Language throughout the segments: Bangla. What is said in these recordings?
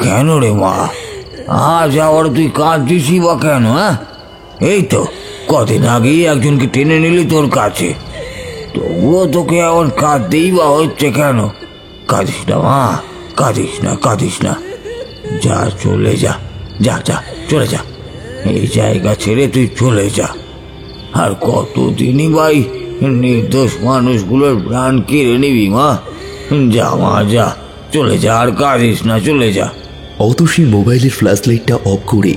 কেন রে মা, আজ আবার তুই কাঁদছিসই বা কেন? হ্যাঁ, এই তো কদিন আগেই একজনকে টেনে নিলি তোর কাছে, তবুও তোকে আবার কাঁদতেই বা হচ্ছে কেন? কাঁদিস না মা, কাঁদিস না, কাঁদিস না। যা, চলে যা, যা যা, চলে যা, এই জায়গা ছেড়ে তুই চলে যা। আর কতদিনই ভাই নির্দোষ মানুষগুলোর প্রাণ কেড়ে নিবি মা? যা মা, যা, চলে যা, আর কাঁদিস না, চলে যা। অতসী মোবাইলের ফ্ল্যাশ লাইটটা অফ করে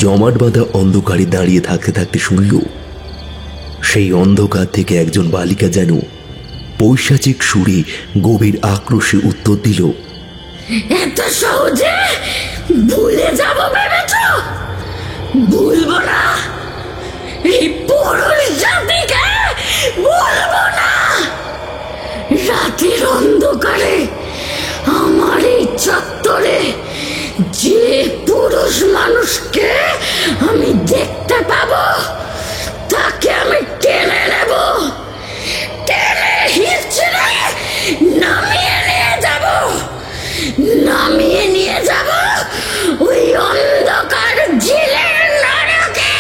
জমাট বাঁধা অন্ধকারে দাঁড়িয়ে থাকতে থাকতে শুনল সেই অন্ধকার থেকে একজন বালিকা যেন পৈশাচিক সুরে গভীর আক্রোশে উত্তর দিল, এত সহজে ভুলে যাব ভেবেছ? ভুলবো না, এই পুরুষ জাতিকে ভুলবো না। রাতের অন্ধকারে আমার এই চত্বরে যে পুরুষ মানুষকে আমি দেখতে পাবো তাকে আমি টেনে নেব, টেনে হিঁচড়ে নামিয়ে নিয়ে যাব, নামিয়ে নিয়ে যাব ওই অন্ধকার ঝিলের নরকে।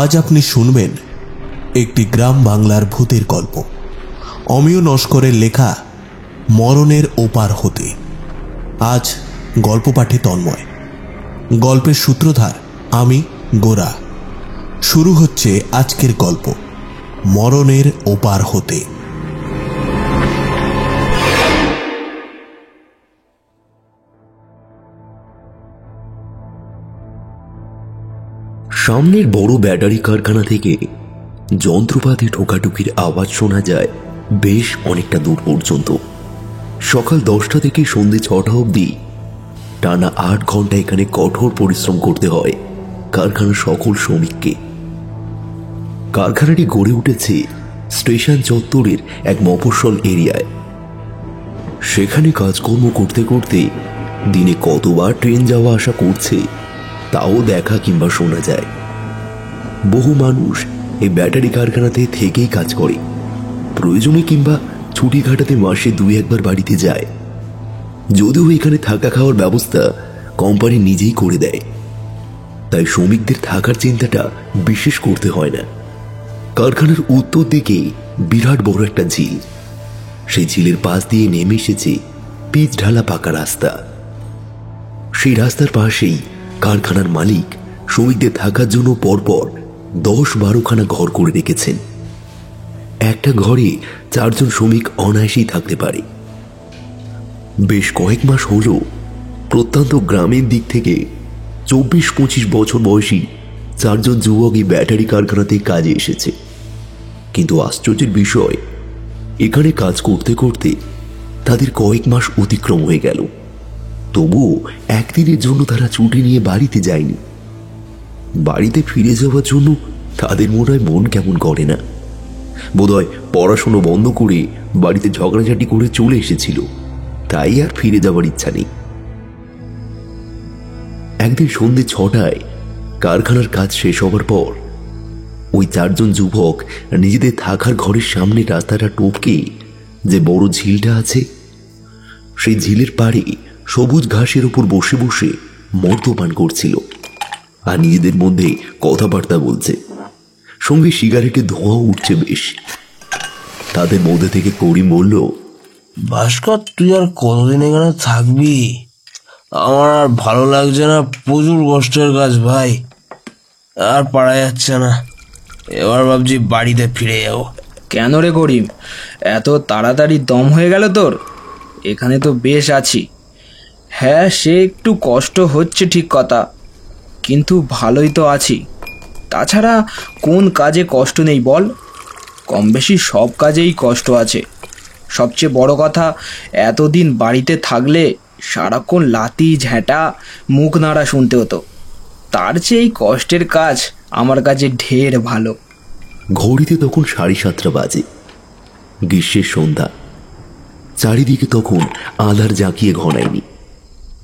আজ আপনি শুনবেন একটি গ্রাম বাংলার ভূতের গল্প, অমিয় নস্করের লেখা মরণের ওপার হতে। আজ গল্প পাঠে তন্ময়, গল্পের সূত্রধার আমি গোরা। শুরু হচ্ছে আজকের গল্প, মরণের ওপার হতে। সামনের বড় ব্যাটারি কারখানা থেকে যন্ত্রপাতি ঠোকাঠুকির আওয়াজ শোনা যায় বেশ অনেকটা দূর পর্যন্ত। সকাল 10টা থেকে সন্ধ্যে 6টা অবধি টানা 8 ঘন্টা এখানে কঠোর পরিশ্রম করতে হয় কারখানার সকল শ্রমিককে। কারখানাটি গড়ে উঠেছে স্টেশন চত্বরের এক মফস্বল এরিয়ায়। সেখানে কাজকর্ম করতে করতে দিনে কতবার ট্রেন যাওয়া আসা করছে তাও দেখা কিংবা শোনা যায়। বহু মানুষ এই ব্যাটারি কারখানাতে থেকেই কাজ করে, প্রয়োজনে কিংবা ছুটি কাটাতে মাসে 2-1 বার বাড়িতে যায়। যদিও এখানে থাকা খাওয়ার ব্যবস্থা কোম্পানি নিজেই করে দেয়, তাই শ্রমিকদের থাকার চিন্তাটা বিশেষ করতে হয় না। কারখানার উত্তর দিকে বিরাট বড় একটা ঝিল, সেই ঝিলের পাশ দিয়ে নেমে এসেছে পিচ ঢালা পাকা রাস্তা। সেই রাস্তার পাশেই কারখানার মালিক শ্রমিকদের থাকার জন্য পরপর 10-12 খানা ঘর করে রেখেছেন। একটা ঘরে 4 জন শ্রমিক অনায়াসেই থাকতে পারে। বেশ কয়েক মাস হল প্রত্যন্ত গ্রামের দিক থেকে 24-25 বছর বয়সী 4 জন যুবক এই ব্যাটারি কারখানাতে কাজে এসেছে। কিন্তু আশ্চর্যের বিষয়, এখানে কাজ করতে করতে তাদের কয়েক মাস অতিক্রম হয়ে গেল, তবুও একদিনের জন্য তারা ছুটি নিয়ে বাড়িতে যায়নি। বাড়িতে ফিরে যাওয়ার জন্য তাদের মনে হয় মন কেমন করে না। বোধহয় পড়াশোনা বন্ধ করে বাড়িতে ঝগড়াঝাটি করে চলে এসেছিল, তাই আর ফিরে যাওয়ার ইচ্ছা নেই। একদিন সন্ধ্যে 6টায় কারখানার কাজ শেষ হবার পর ওই 4 জন যুবক নিজেদের থাকার ঘরের সামনে রাস্তাটা টপকে যে বড় ঝিলটা আছে, সেই ঝিলের পাড়ে সবুজ ঘাসের উপর বসে বসে মদ্যপান করছিল আর নিজেদের মধ্যে কথাবার্তা বলছে। সঙ্গে সিগারেটের ধোঁয়াও উঠছে বেশ। তাদের মধ্যে থেকে করিম বলল, ভাস্কর, তুই আর কতদিন এখানে থাকবি? আমার আর ভালো লাগছে না, প্রচুর কষ্টের কাজ ভাই, আর পারা যাচ্ছে না। এবার ভাবছি বাড়িতে ফিরে যাবো। কেন রে করিম, এত তাড়াতাড়ি দম হয়ে গেল তোর? এখানে তো বেশ আছি। হ্যাঁ, সে একটু কষ্ট হচ্ছে ঠিক কথা, কিন্তু ভালোই তো আছি। তাছাড়া কোন কাজে কষ্ট নেই বল? কম বেশি সব কাজেই কষ্ট আছে। সবচেয়ে বড় কথা, এতদিন বাড়িতে থাকলে সারাক্ষণ লাতি ঝ্যাঁটা মুখ নাড়া শুনতে হতো। তার চেয়ে এই কষ্টের কাজ আমার কাছে ঢের ভালো। ঘড়িতে তখন 7:30 বাজে। গ্রীষ্মের সন্ধ্যা। চারিদিকে তখন আঁধার জাঁকিয়ে ঘনায়নি,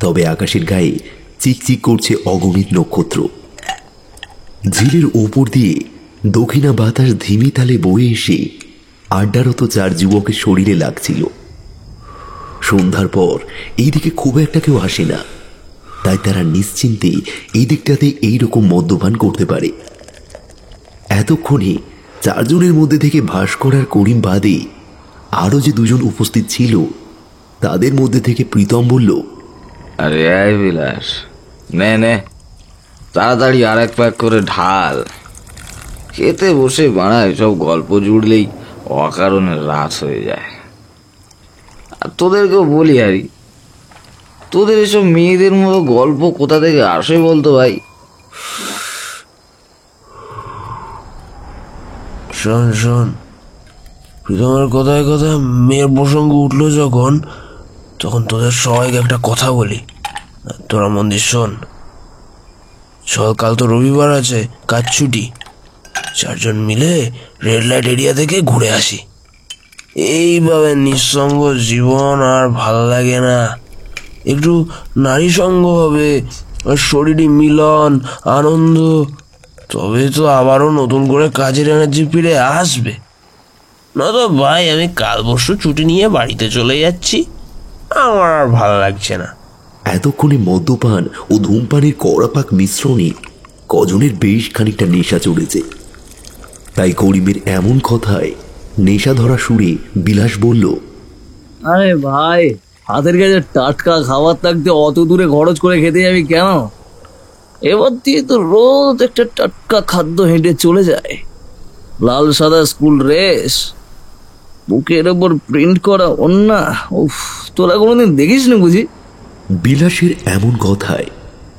তবে আকাশের গায়ে চিকচিক করছে অগণিত নক্ষত্র। ঝিলের ওপর দিয়ে দক্ষিণা বাতাস ধিমি তালে বয়ে এসে আড্ডারত 4 যুবকের শরীরে লাগছিল। সন্ধ্যার পর এইদিকে খুব একটা কেউ আসে না, তাই তারা নিশ্চিন্তে এই দিকটাতে এইরকম মদ্যপান করতে পারে। এতক্ষণে 4 জনের মধ্যে থেকে ভাস্কর আর করিম বাদে আরো যে 2 জন উপস্থিত ছিল, তাদের মধ্যে থেকে প্রীতম বলল, আরে এই বিলাস, নে নে তাড়াতাড়ি আর এক প্যাক করে ঢাল। খেতে বসে বাড়া এসব গল্প জুড়লেই অকারণে রাত হয়ে যায়। আর তোদেরকেও বলি আরি, তোদের এসব মেয়েদের মতো গল্প কোথা থেকে আসে বলতো ভাই? শোন শোন, প্রীতমের কথায় কথায় মেয়ের প্রসঙ্গ উঠলো যখন, তখন তোদের সবাইকে একটা কথা বলি, তোরা মন দিয়ে শোন। কাল তো রবিবার আছে, কাজ ছুটি। 4 জন মিলে রেড লাইট এরিয়া থেকে ঘুরে আসি। এইভাবে নিঃসঙ্গ জীবন আর ভালো লাগে না, একটু নারী সঙ্গ হবে, আর শরীরী মিলন, আনন্দ, তবে তো আবারও নতুন করে কাজের এনার্জি ফিরে আসবে। না তো ভাই, আমি কাল পরশু ছুটি নিয়ে বাড়িতে চলে যাচ্ছি, আমার আর ভালো লাগছে না। এতক্ষণে মদ্যপান ও ধূমপানের কড়াপাক মিশ্রণে কজনের বেশ খানিকটা নেশা চড়েছে। তাই করিমের এমন কথায় নেশা ধরা সুরে বিলাস বলল, আরে ভাই, হাতের কাছে টাটকা খাবার থাকতে অত দূরে খরচ করে খেতে যাবি কেন? এবার দিয়ে তো রোজ একটা টাটকা খাদ্য হেঁটে চলে যায়। লাল সাদা স্কুল ড্রেস, বুকের ওপর প্রিন্ট করা ওন্না, উফ, তোরা কোনোদিন দেখিস না বুঝি? বিলাসের এমন কথায়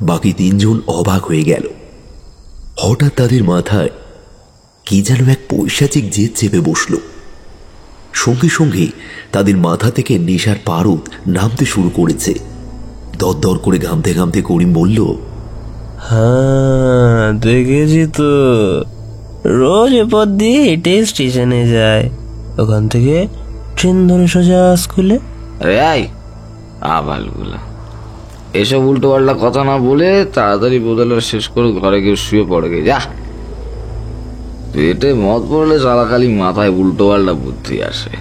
বাকি 3 জন অবাক হয়ে গেল। হঠাৎ তাদের মাথায় কি যেন এক পৈশাচিক জেদ চেপে বসল। সঙ্গে সঙ্গে তাদের মাথা থেকে নেশার পারদ নামতে শুরু করেছে। দরদর করে ঘামতে ঘামতে করিম বলল, হ্যাঁ দেখেছি তো, রোজ এপর দিয়ে হেঁটে স্টেশনে যায়, ওখান থেকে ট্রেন ধরে সোজা স্কুলে। আরে আই আবালগুলা, এসব উল্টো পাল্টা কথা না বলে তাড়াতাড়ি বোতলটা শেষ করে ঘরে গিয়ে শুয়ে পড়ে গে যা। পেটে মদ পড়লে সারাখালি মাথায় উল্টো পাল্টা বুদ্ধি আসে।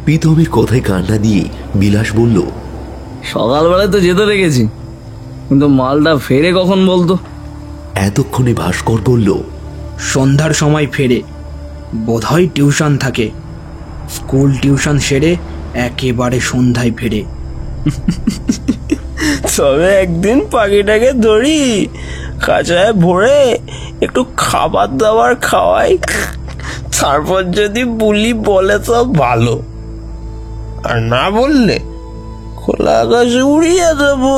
প্রীতমের কথায় কান্না দিয়ে বিলাস বলল, সকালবেলায় তো যেতে রেখেছি, কিন্তু মালটা ফেরে কখন বলতো? এতক্ষণে ভাস্কর বলল, সন্ধ্যার সময় ফেরে, বোধহয় টিউশন থাকে। স্কুল টিউশন সেরে একেবারে সন্ধ্যায় ফেরে। তবে একদিন পাখিটাকে ধরি, খাঁচায় ভরে একটু খাবার দাবার খাওয়াই, তারপর যদি বুলি বলে তো ভালো, আর না বললে খোলা আকাশে উড়িয়ে দেবো।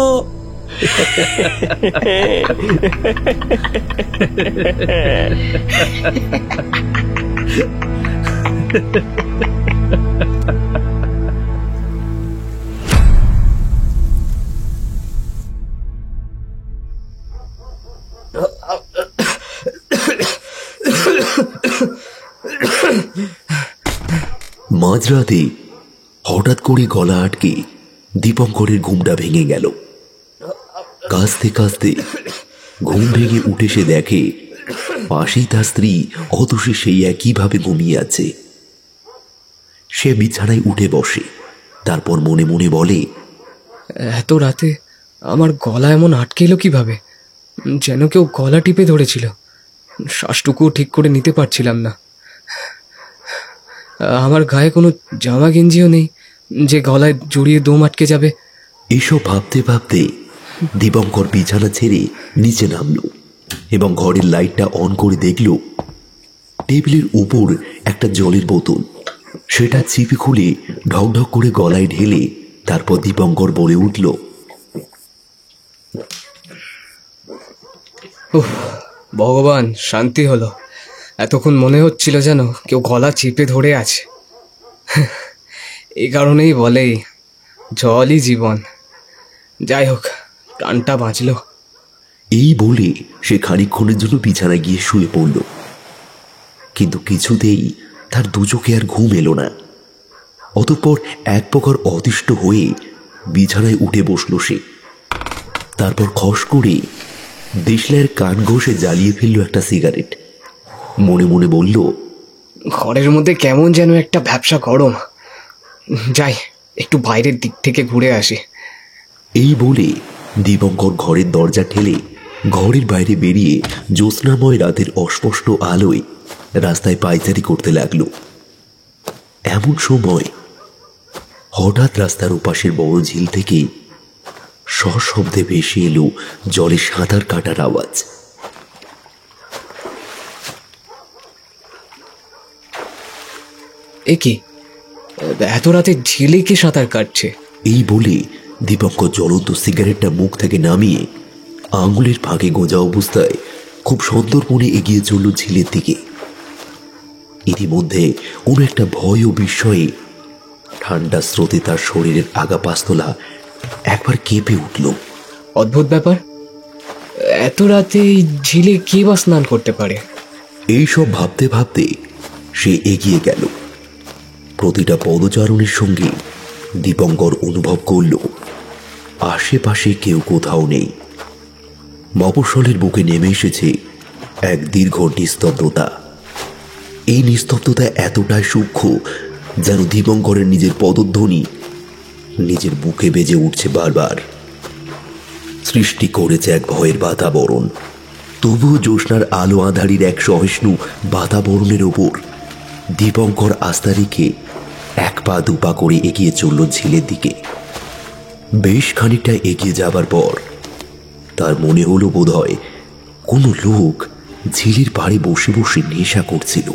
মাঝরাতে হঠাৎ করে গলা আটকে দীপঙ্করের ঘুমটা ভেঙে গেল। কাঁচতে কাঁচতে ঘুম ভেঙে উঠে সে দেখে পাশেই তার স্ত্রী অতসে সেই একইভাবে ঘুমিয়ে আছে। সে বিছানায় উঠে বসে, তারপর মনে মনে বলে, এত রাতে আমার গলা এমন আটকে এলো কিভাবে? যেন কেউ গলা টিপে ধরেছিল। শ্বাসটুকুও ঠিক করে নিতে পারছিলাম না। আমার গায়ে কোনো জামা গেঞ্জিও নেই যে গলায় জড়িয়ে দম আটকে যাবে। এসব ভাবতে ভাবতে দীপঙ্কর বিছানা ছেড়ে নিচে নামল এবং ঘরের লাইটটা অন করে দেখল টেবিলের উপর একটা জলের বোতল। সেটা চিপে খুলে ঢকঢক করে গলায় ঢেলে তারপর দীপঙ্কর বলে উঠল, ভগবান, শান্তি হলো। এতক্ষণ মনে হচ্ছিল যেন কেউ গলা চেপে ধরে আছে। এই কারণেই বলে জলই জীবন। যাই হোক, প্রাণটা বাঁচলো। এই বলে সে খানিকক্ষণের জন্য বিছানায় গিয়ে শুয়ে পড়ল, কিন্তু কিছুতেই তার দু চোখে আর ঘুম এলো না। অতঃপর এক প্রকার অতিষ্ঠ হয়ে বিছানায় উঠে বসল সে। তারপর খস করে দেশলাইয়ের কান ঘষে জ্বালিয়ে ফেলল একটা সিগারেট। মনে মনে বলল, ঘরের মধ্যে কেমন যেন একটা ভ্যাপসা গরম, যাই একটু বাইরের দিক থেকে ঘুরে আসি। এই বলে দীপঙ্কর ঘরের দরজা ঠেলে ঘরের বাইরে বেরিয়ে জ্যোৎস্নাময় রাতের অস্পষ্ট আলোয় রাস্তায় পায়চারি করতে লাগলো। এমন সময় হঠাৎ রাস্তার ওপাশের বড় ঝিল থেকে সশব্দে ভেসে এলো জলে সাঁতার কাটার আওয়াজ। এ কি, এত রাতে ঝিলে কে সাঁতার কাটছে? এই বলে দীপঙ্কর জ্বলন্ত সিগারেটটা মুখ থেকে নামিয়ে আঙুলের ফাঁকে গোঁজা অবস্থায় খুব সন্তর্পণে এগিয়ে চলল ঝিলের দিকে। ইতিমধ্যে কোনো একটা ভয় ও বিস্ময়ে ঠান্ডা স্রোতে তার শরীরের আগা পাস্তলা একবার কেঁপে উঠল। অদ্ভুত ব্যাপার, এত রাতে এই ঝিলে কে বা স্নান করতে পারে? এইসব ভাবতে ভাবতে সে এগিয়ে গেল। প্রতিটা পদচারণের সঙ্গে দীপঙ্কর অনুভব করল আশেপাশে কেউ কোথাও নেই। মফস্বলের বুকে নেমে এসেছে এক দীর্ঘ নিস্তব্ধতা। এই নিস্তব্ধতা এতটাই সূক্ষ্ম যেন দীপঙ্করের নিজের পদধ্বনি নিজের বুকে বেজে উঠছে বারবার। সৃষ্টি করেছে এক ভয়ের বাতাবরণ। তবুও জ্যোৎস্নার আলো আঁধারির এক সহিষ্ণু বাতাবরণের ওপর দীপঙ্কর আস্থা রেখে এক পা দুপা করে এগিয়ে চলল ঝিলের দিকে। বেশ খানিকটা এগিয়ে যাবার পর তার মনে হলো বোধহয় কোনো লোক ঝিলের পাড়ে বসে বসে নেশা করছিল।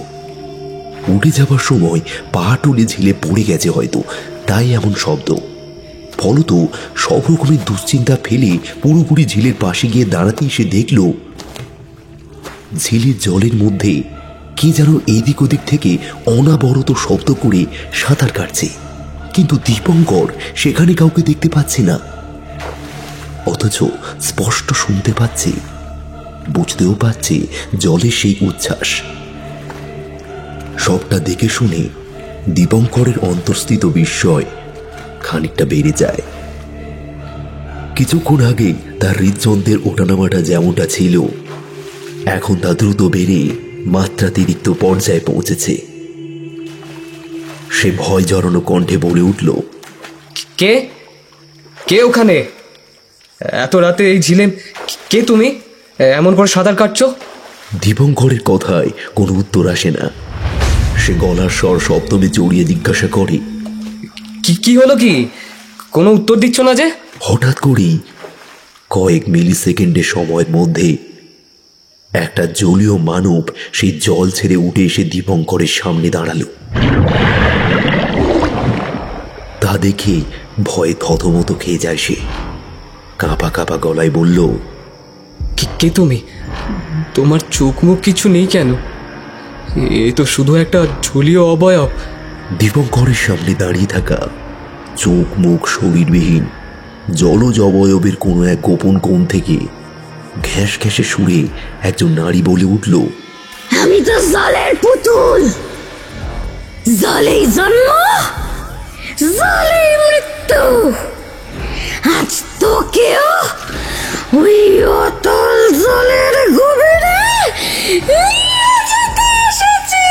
উঠে যাবার সময় পা টুলে ঝিলে পড়ে গেছে হয়তো, তাই এমন শব্দ। ফলত সব রকমের দুশ্চিন্তা ফেলে পুরোপুরি ঝিলের পাশে গিয়ে দাঁড়াতেই সে দেখল ঝিলের জলের মধ্যে কে যেন এদিক ওদিক থেকে অনাবরত শব্দ করে সাঁতার কাটছে, কিন্তু দীপঙ্কর সেখানে কাউকে দেখতে পাচ্ছে না। অথচ স্পষ্ট শুনতে পাচ্ছে, বুঝতেও পারছে জলের সেই উচ্ছ্বাস। সবটা দেখে শুনে দীপঙ্করের অন্তর্স্থিত বিস্ময় খানিকটা বেড়ে যায়। কিছুক্ষণ আগে তার হৃদযন্ত্রের ওঠানামাটা যেমনটা ছিল, এখন তা দ্রুত বেড়ে মাত্রাতিরিক্ত পর্যায়ে পৌঁছেছে। সে ভয় জড়ানো কণ্ঠে বলে উঠল, কে কে ওখানে? এত রাতে এই ঝিলে কে তুমি? এমন করে সাঁতার কাটছো? দীপঙ্করের কথায় কোনো উত্তর আসে না। সে গলার স্বর সপ্তমে জড়িয়ে জিজ্ঞাসা করে, কি হলো? কি কোনো উত্তর দিচ্ছ না যে? হঠাৎ করেই কয়েক মিলি সেকেন্ডের সময়ের মধ্যে একটা জলীয় মানব সেই জল ছেড়ে উঠে এসে দীপঙ্করের সামনে দাঁড়ালো। তা দেখে ভয়ে থতমত খেয়ে যায় সে। কাঁপা কাঁপা গলায় বলল, কে তুমি? তোমার চোখ মুখ কিছু নেই কেন? এ তো শুধু একটা ঝুলিও অবয়ব। দীপঙ্করের সামনে দাঁড়িয়ে থাকা চোখ মুখ শরীরবিহীন জলজ অবয়বের কোনো এক গোপন কোণ থেকে ঘ্যাস ঘ্যাসে সুরে একজন নারী বলে উঠল, আমি তো জলের পুতুল, জলেই জন্ম, জলেই মৃত্যু। আজ তোকেও ওই অতল জলের গভীরে নিয়ে যেতে এসেছি।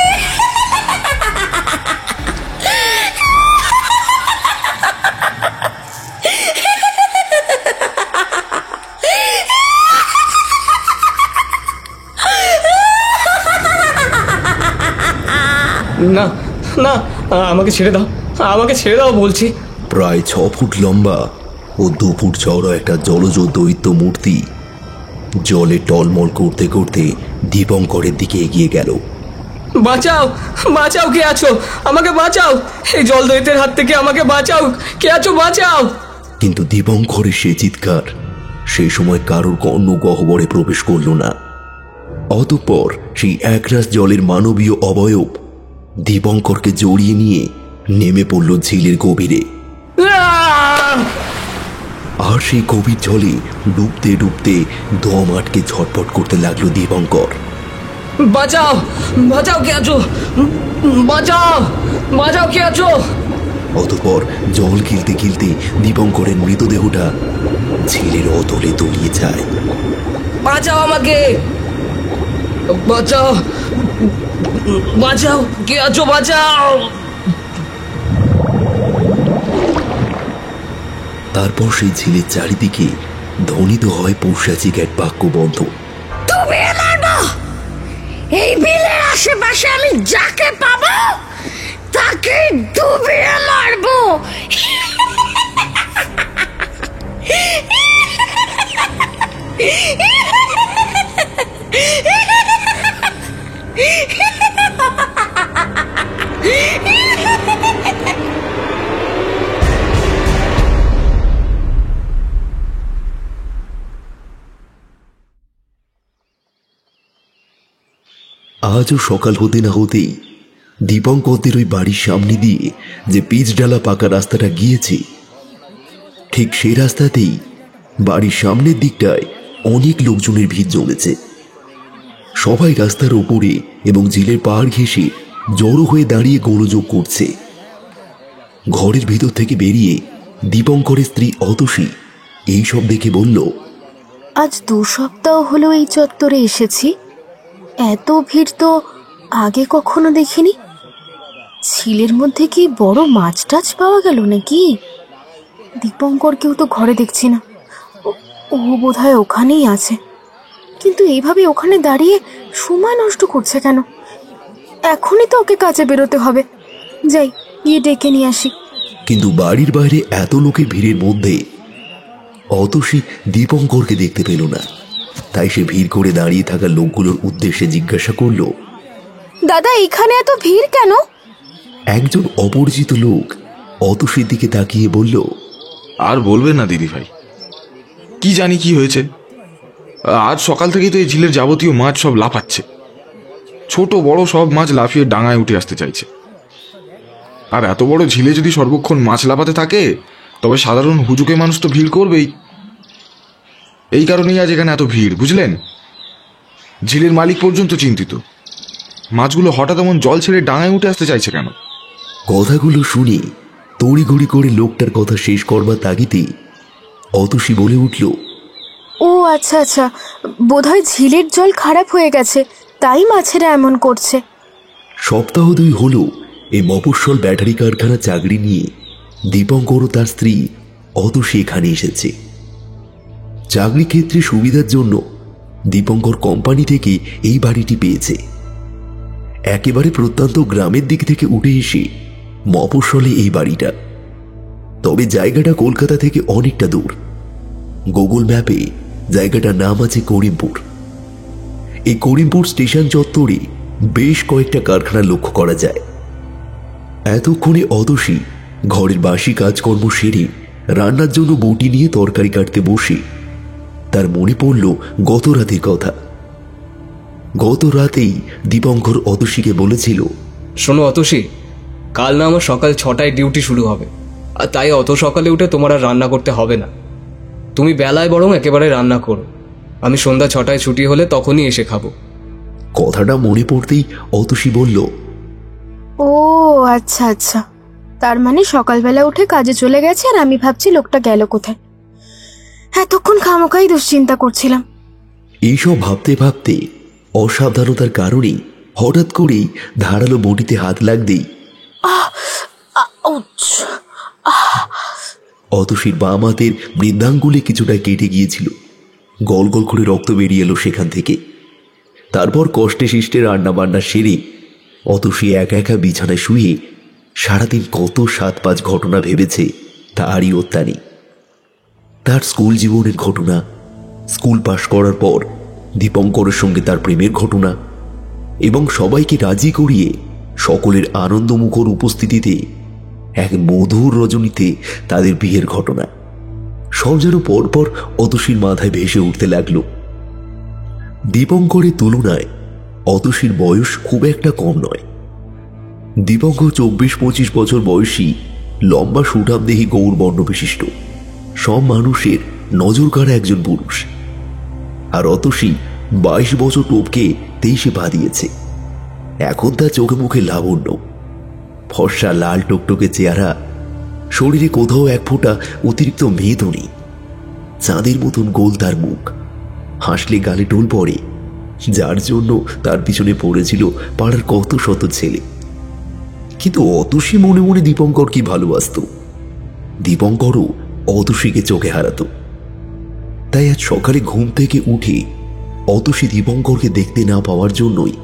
না না, আমাকে ছেড়ে দাও, আমাকে ছেড়ে দাও বলছি। প্রায় 6 ফুট লম্বা ও 2 ফুট চওড়া একটা জলজ দৈত্য মূর্তি জলে টলমল করতে করতে দীপঙ্করের দিকে এগিয়ে গেল। বাঁচাও, বাঁচাও, কে আছো? আমাকে বাঁচাও, এই জল দৈত্যের হাত থেকে আমাকে বাঁচাও, কে আছো? বাঁচাও। কিন্তু দীপঙ্করের সে চিৎকার সেই সময় কারোর কর্ণ গহ্বরে প্রবেশ করল না। অতঃপর সেই একরাশ জলের মানবীয় অবয়ব দীপঙ্করকে জড়িয়ে নিয়ে নেমে পড়ল ঝিলের গভীরে। আর সেই গভীর জলে ডুবতে ডুবতে দম আটকে ছটফট করতে লাগলো দীপঙ্কর। বাঁচাও, বাঁচাও, কে আছো? বাঁচাও, বাঁচাও, কে আছো? অতঃপর জল গিলতে গিলতে দীপঙ্করের মৃতদেহটা ঝিলের অতলে তলিয়ে যায়। বাঁচাও আমাকে, বাঁচাও, বাঁচাও, কে আছো? বাঁচাও। তারপর সেই ঝিলের চারিদিকে ধ্বনিত হয় পৌষাচি এক বাক্যবন্ধ। তুমি মারবো, এই বিলের আশেপাশে আমি যাকে পাবো তাকে ডুবিয়ে মারবো। আজও সকাল হতে না হতেই দীপঙ্করদের ওই বাড়ির সামনে দিয়ে যে পিচ ডালা পাকা রাস্তাটা গিয়েছে, ঠিক সেই রাস্তাতেই বাড়ির সামনের দিকটায় অনেক লোকজনের ভিড় জমেছে। সবাই রাস্তার ওপরে এবং ঝিলের পাহাড় ঘেঁষে জড়ো হয়ে দাঁড়িয়ে গোলযোগ করছে। ঘরের ভিতর থেকে বেরিয়ে দীপঙ্করের স্ত্রী অতসী এইসব দেখে বলল, আজ 2 সপ্তাহ হলো এই চত্বরে এসেছি, এত ভিড় তো আগে কখনো দেখিনি। ঝিলের মধ্যে কি বড় মাছ টাছ পাওয়া গেল নাকি? দীপঙ্করকেও তো ঘরে দেখছি না, ও বোধহয় ওখানেই আছে। কিন্তু এইভাবে ওখানে দাঁড়িয়ে সময় নষ্ট করছে কেন? এখনই তো ওকে কাজে বেরোতে হবে। যাই, গিয়ে ডেকে নিয়ে আসি। কিন্তু বাড়ির বাইরে এত লোকের ভিড়ের মধ্যে অতসী দীপঙ্করকে দেখতে পেল না। তাই সে ভিড় করে দাঁড়িয়ে থাকা লোকগুলোর উদ্দেশ্যে জিজ্ঞাসা করল, দাদা, এখানে এত ভিড় কেন? একজন অপরিচিত লোক অতসীর দিকে তাকিয়ে বলল, আর বলবেন না দিদি ভাই, কি জানি কি হয়েছে। আজ সকাল থেকেই তো এই ঝিলের যাবতীয় মাছ সব লাফাচ্ছে। ছোট বড় সব মাছ লাফিয়ে ডাঙায় উঠে আসতে চাইছে। আর এত বড় ঝিলে যদি সর্বক্ষণ মাছ লাফাতে থাকে, তবে সাধারণ হুজুকে মানুষ তো ভিড় করবেই। এই কারণেই আজ এখানে এত ভিড়, বুঝলেন? ঝিলের মালিক পর্যন্ত চিন্তিত, মাছগুলো হঠাৎ এমন জল ছেড়ে ডাঙায় উঠে আসতে চাইছে কেন। কথাগুলো শুনে তড়িঘড়ি করে লোকটার কথা শেষ করবার তাগিদে অতসী বলে উঠল, ও আচ্ছা আচ্ছা, বোধহয় ঝিলের জল খারাপ হয়ে গেছে, তাই মাছেরা এমন করছে। সপ্তাহ 2 হলো এই মফস্বল ব্যাটারি কারখানা চাকরি নিয়ে দীপঙ্কর ও তার স্ত্রী অতসী এখানে এসেছে। চাকরি ক্ষেত্রে সুবিধার জন্য দীপঙ্কর কোম্পানি থেকে এই বাড়িটি পেয়েছে। একেবারে প্রত্যন্ত গ্রামের দিক থেকে উঠে এসে মফস্বলে এই বাড়িটা। তবে জায়গাটা কলকাতা থেকে অনেকটা দূর। গুগল ম্যাপে জায়গাটার নাম আছে করিমপুর। এই করিমপুর স্টেশন চত্বরে বেশ কয়েকটা কারখানা লক্ষ্য করা যায়। এতক্ষণে অতসী ঘরের বাসি কাজকর্ম সেরে রান্নার জন্য বটি নিয়ে তরকারি কাটতে বসে তার মনে পড়ল গত রাতের কথা। গত রাতেই দীপঙ্কর অতসীকে বলেছিল, শোনো অতসী, কাল না আমার সকাল 6টায় ডিউটি শুরু হবে, আর তাই অত সকালে উঠে তোমার আর রান্না করতে হবে না। তুমি বেলায় বরং একেবারে রান্না করো, আমি সন্ধ্যা 6টায় ছুটি হলে তখনই এসে খাবো। কথাটা মনে পড়তেই অতসী বলল, ও আচ্ছা আচ্ছা, তার মানে সকালবেলা উঠে কাজে চলে গেছে আর আমি ভাবছি লোকটা গেল কোথায়। এতক্ষণ খামোখাই দুশ্চিন্তা করছিলাম। এইসব ভাবতে ভাবতে অসাবধানতার কারণে হঠাৎ করেই ধারালো বটিতে হাত লাগতেই অতসীর বাম হাতের বৃদ্ধাঙ্গুলে কিছুটা কেটে গিয়েছিল। গল গল করে রক্ত বেরিয়ে এলো সেখান থেকে। তারপর কষ্টে শিষ্টে রান্না বান্না সেরে অতসী একা একা বিছানায় শুয়ে সারাদিন কত 7-5 ঘটনা ভেবেছে তারই অত্যা নেই। তার স্কুল জীবনের ঘটনা, স্কুল পাশ করার পর দীপঙ্করের সঙ্গে তার প্রেমের ঘটনা, এবং সবাইকে রাজি করিয়ে সকলের আনন্দমুখর উপস্থিতিতে এক মধুর রজনীতে তাদের বিয়ের ঘটনা সব যেন পরপর অতসীর মাথায় ভেসে উঠতে লাগলো। দীপঙ্করের তুলনায় অতসীর বয়স খুব একটা কম নয়। দীপঙ্কর 24-25 বছর বয়সী, লম্বা সুঠামদেহী গৌর বর্ণ বিশিষ্ট, সব মানুষের নজর কাড়া একজন পুরুষ। আর অতসী 22 বছর টপকে 23-এ পা দিয়েছে। এখন তার চোখে মুখে লাবণ্য, ফর্সা লাল টকটকে চেহারা, শরীরে কোথাও এক ফোঁটা অতিরিক্ত মেদ নেই। চাঁদের মতন গোল তার মুখ, হাসলে গালে টোল পড়ে, যার জন্য তার পিছনে পড়েছিল পাড়ার কত শত ছেলে। কিন্তু অতসী মনে মনে দীপঙ্কর কি ভালোবাসত। দীপঙ্করও অতসীকে চোখে হারাত। তাই আজ সকালে ঘুম থেকে উঠে অতসী দীপঙ্করকে দেখতে না পাওয়ার জন্যই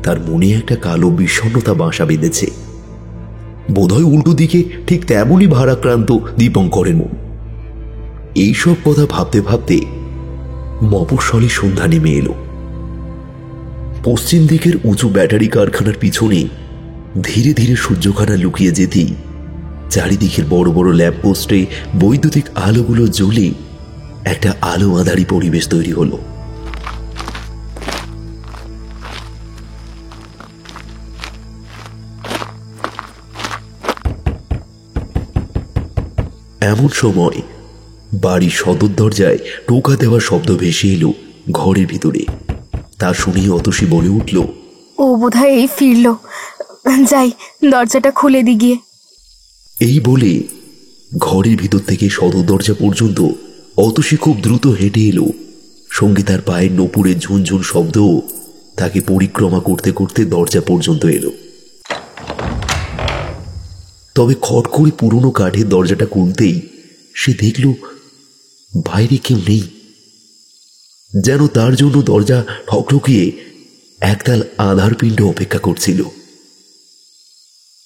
তার মনে একটা কালো বিষণ্ণতা বাসা বেঁধেছে। বোধহয় উল্টো দিকে ঠিক তেমনই ভারাক্রান্ত দীপঙ্করের মন। এইসব কথা ভাবতে ভাবতে মফস্বলে সন্ধ্যা নেমে এলো। পশ্চিম দিকের উঁচু ব্যাটারি কারখানার পিছনে ধীরে ধীরে সূর্যখানা লুকিয়ে যেতেই চারিদিকের বড় বড় ল্যাম্পপোস্টে বৈদ্যুতিক আলোগুলো জ্বলে একটা আলো আঁধারি পরিবেশ তৈরি হলো। এমন সময় বাড়ির সদর দরজায় টোকা দেওয়ার শব্দ ভেসে এলো ঘরের ভিতরে। তা শুনেই অতসী বলে উঠল, ও বোধহয় এই ফিরল, যাই দরজাটা খুলে দি গিয়ে। এই বলে ঘরের ভিতর থেকে সদর দরজা পর্যন্ত অতসী খুব দ্রুত হেঁটে এলো। সঙ্গে তার পায়ের নপুরের ঝুনঝুন শব্দও তাকে পরিক্রমা করতে করতে দরজা পর্যন্ত এলো। তবে খট করে পুরনো কাঠের দরজাটা খুলতেই সে দেখল বাইরে কেউ নেই। যেন তার জন্য দরজা ঠকঠকিয়ে একতাল আধার পিণ্ড অপেক্ষা করছিল।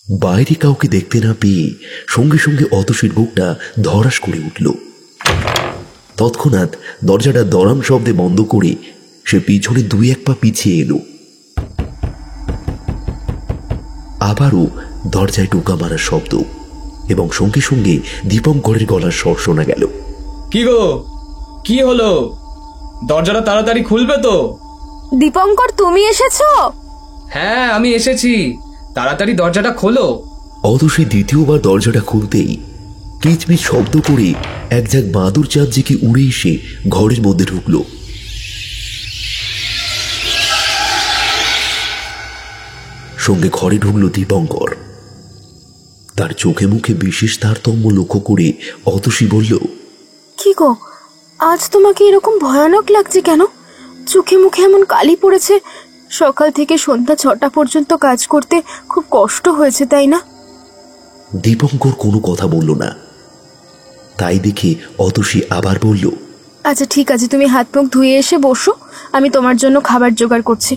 বাইরে কাউকে দেখতে না পেয়ে সঙ্গে সঙ্গে অতসীর বুকটা ধড়াস করে উঠল। তৎক্ষণাৎ দরজাটা দরাম শব্দে বন্ধ করে সে পিছনে 2-1 পা পিছিয়ে এলো। আবারও দরজায় টোকা মারার শব্দ এবং সঙ্গে সঙ্গে দীপঙ্করের গলার স্বর শোনা গেল। কি গো, কি হলো? দরজাটা তাড়াতাড়ি খুলবে তো? দীপঙ্কর, তুমি এসেছো? হ্যাঁ, আমি এসেছি, তাড়াতাড়ি দরজাটা খোলো। অতসী দ্বিতীয়বার দরজাটা খুলতেই কিচমিচ শব্দ করে এক ঝাঁক বাদুর চাঁদ জেগে উড়ে এসে ঘরের মধ্যে ঢুকল। সঙ্গে ঘরে ঢুকল দীপঙ্কর। তার চোখে মুখে বিশেষ তারতম্য লক্ষ্য করে অতসী বলল, কি গো, আজ তোমাকে এরকম ভয়ানক লাগছে কেন? চোখে মুখে এমন কালি পড়েছে। সকাল থেকে সন্ধ্যা 6টা পর্যন্ত কাজ করতে খুব কষ্ট হয়েছে, তাই না? দীপঙ্কর কোনো কথা বলল না। তাই দেখে অতসী আবার বলল, আচ্ছা ঠিক আছে, তুমি হাত মুখ ধুয়ে এসে বসো, আমি তোমার জন্য খাবার জোগাড় করছি।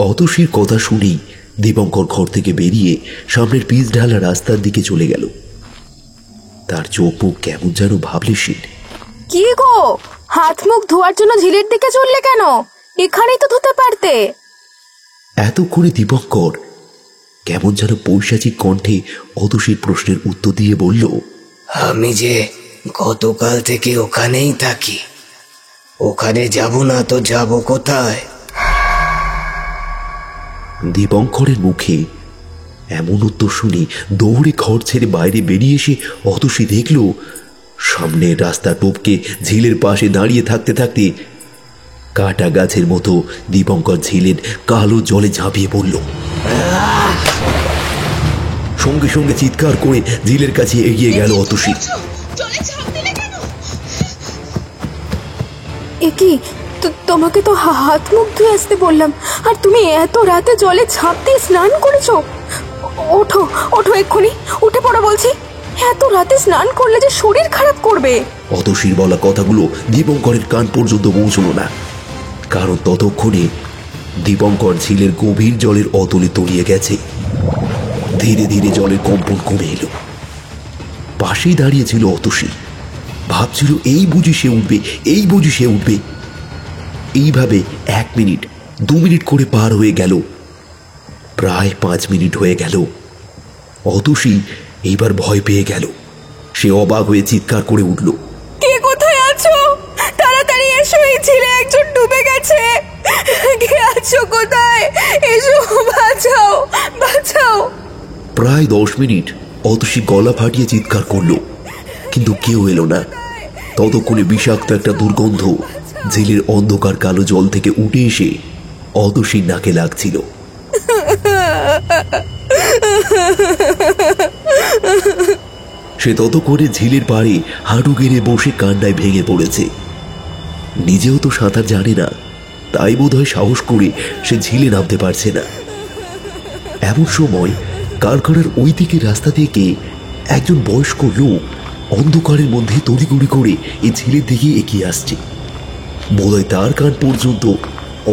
অতসীর কথা শুনেই দীপঙ্কর ঘর থেকে বেরিয়ে সামনের পিচ ঢালা রাস্তার দিকে চলে গেল। তার চোখ মুখ কেমন যেন ভাবলেশীল। কি গো, হাত মুখ ধোয়ার জন্য ঝিলের দিকে চললে কেন? এখানেই তো ধুতে পারতে। এতক্ষণে দীপঙ্কর কেমন যেন পৈশাচিক কণ্ঠে অতসীর প্রশ্নের উত্তর দিয়ে বলল, আমি যে গতকাল থেকে ওখানেই থাকি, ওখানে যাব না তো যাব কোথায়? দীপঙ্করের মুখে এমন উত্তর শুনে দৌড়ে ঘর ছেড়ে বাইরে বেরিয়ে এসে অতসী দেখল সামনের রাস্তা টপকে ঝিলের পাশে দাঁড়িয়ে থাকতে থাকতে কাটা গাছের মতো দীপঙ্কর ঝিলের কালো জলে ঝাঁপিয়ে পড়ল। সঙ্গে সঙ্গে চিৎকার করে ঝিলের কাছে এগিয়ে গেল অতসী। একি, তোমাকে তো হাত মুখ ধুয়ে আসতে বললাম, আর তুমি এত রাতে জলে ঝাঁপ দিয়ে স্নান করেছো? ওঠো ওঠো, এক্ষুনি উঠে পড়ো বলছি। এত রাতে স্নান করলে যে শরীর খারাপ করবে। অতসীর বলা কথাগুলো দীপঙ্করের কান পর্যন্ত পৌঁছল না, কারণ ততক্ষণে দীপঙ্কর ঝিলের গভীর জলের অতলে তলিয়ে গেছে। ধীরে ধীরে জলের কম্পন কমে এলো। পাশেই দাঁড়িয়েছিল অতসী, ভাবছিল এই বুঝি সে উঠবে, এই বুঝি সে উঠবে। এইভাবে 1 মিনিট 2 মিনিট করে পার হয়ে গেল। প্রায় 5 মিনিট হয়ে গেল। অতসী এইবার ভয় পেয়ে গেল। সে অবাক হয়ে চিৎকার করে উঠল, কে কোথায় আছো? তাড়াতাড়ি এসো, এই ঝিলে একজন ডুবে গেছে। কে আছো কোথায়? এসো, বাঁচাও বাঁচাও। প্রায় 10 মিনিট অতসী গলা ফাটিয়ে চিৎকার করলো, কিন্তু কেউ এলো না। ততক্ষণে বিষাক্ত একটা দুর্গন্ধ ঝিলের অন্ধকার কালো জল থেকে উঠে এসে অতসীর নাকে লাগছিল। সে ততক্ষণে ঝিলের পাড়ে হাঁটু গেড়ে বসে কান্নায় ভেঙে পড়েছে। নিজেও তো সাঁতার জানে না, তাই বোধহয় সাহস করে সে ঝিলে নামতে পারছে না। এমন সময় কারখানার ওই দিকের রাস্তা থেকে একজন বয়স্ক লোক অন্ধকারের মধ্যে তড়িঘড়ি করে এই ঝিলের দিকে এগিয়ে আসছে। বোধহয় তার কান পর্যন্ত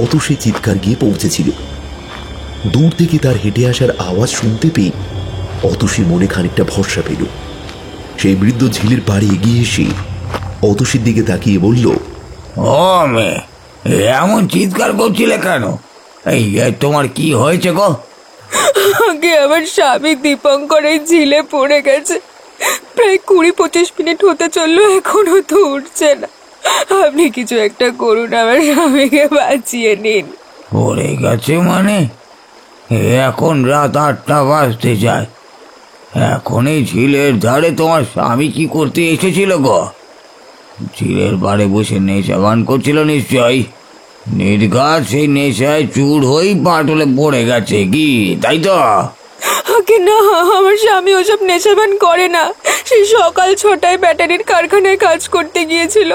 অতসী চিৎকার গিয়ে পৌঁছেছিল। দূর থেকে তার হেঁটে আসার আওয়াজ শুনতে পেয়ে অতসী মনে খানিকটা ভরসা পেল। সেই বৃদ্ধ ঝিলের পাড়ে এগিয়ে এসে অতসীর দিকে তাকিয়ে বলল, ও মেয়ে, এমন চিৎকার করছিলে কেন? এই তোমার কি হয়েছে গো? আগে আমার স্বামী দীপঙ্কর এই ঝিলে পড়ে গেছে, প্রায় 20-25 মিনিট হতে চললো, এখনো তো উঠছে না। আপনি কিছু একটা করুন, আমার স্বামীকে বাঁচিয়ে নিন। পড়ে গেছে মানে? এখন রাত 8টা বাজতে যায়, এখন এই ঝিলের ধারে তোমার স্বামী কি করতে এসেছিল গো? ঝিলের পাড়ে বসে নেশা গান করছিল নিশ্চয়ই। নির্ঘাত সেই নেশায় চুর হয়ে পাটলে পড়ে গেছে কি, তাই তো? আগে না, আমার স্বামী ওসব নেশাবান করে না। সেই সকাল 6টায় ব্যাটারির কারখানায় কাজ করতে গিয়েছিল,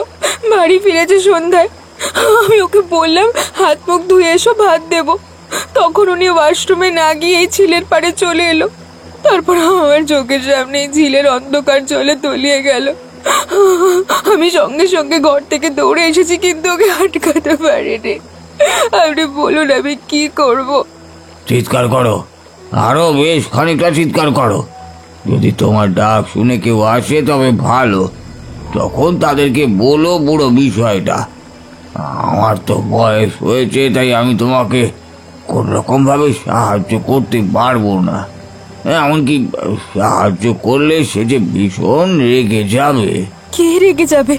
বাড়ি ফিরেছে সন্ধ্যায়। আমি ওকে বললাম হাত মুখ ধুয়ে এসো, ভাত দেবো। তখন উনি ওয়াশরুমে না গিয়ে এই ঝিলের পাড়ে চলে এলো। তারপর আমার চোখের সামনে ঝিলের অন্ধকার জলে তলিয়ে গেল। আমি সঙ্গে সঙ্গে ঘর থেকে দৌড়ে এসেছি, কিন্তু ওকে আটকাতে পারিনি। আপনি বলুন আমি কি করব? চিৎকার করো, আরো বেশ খানিকটা চিৎকার করো। যদি তোমার ডাক শুনে কেউ আসে তবে ভালো, তখন তাদেরকে বলো পুরো বিষয়টা। আমার তো বয়স হয়েছে, তাই আমি তোমাকে কোন রকম ভাবে সাহায্য করতে পারবো না। এমনকি সাহায্য করলে সে যে ভীষণ রেগে যাবে। কে রেগে যাবে?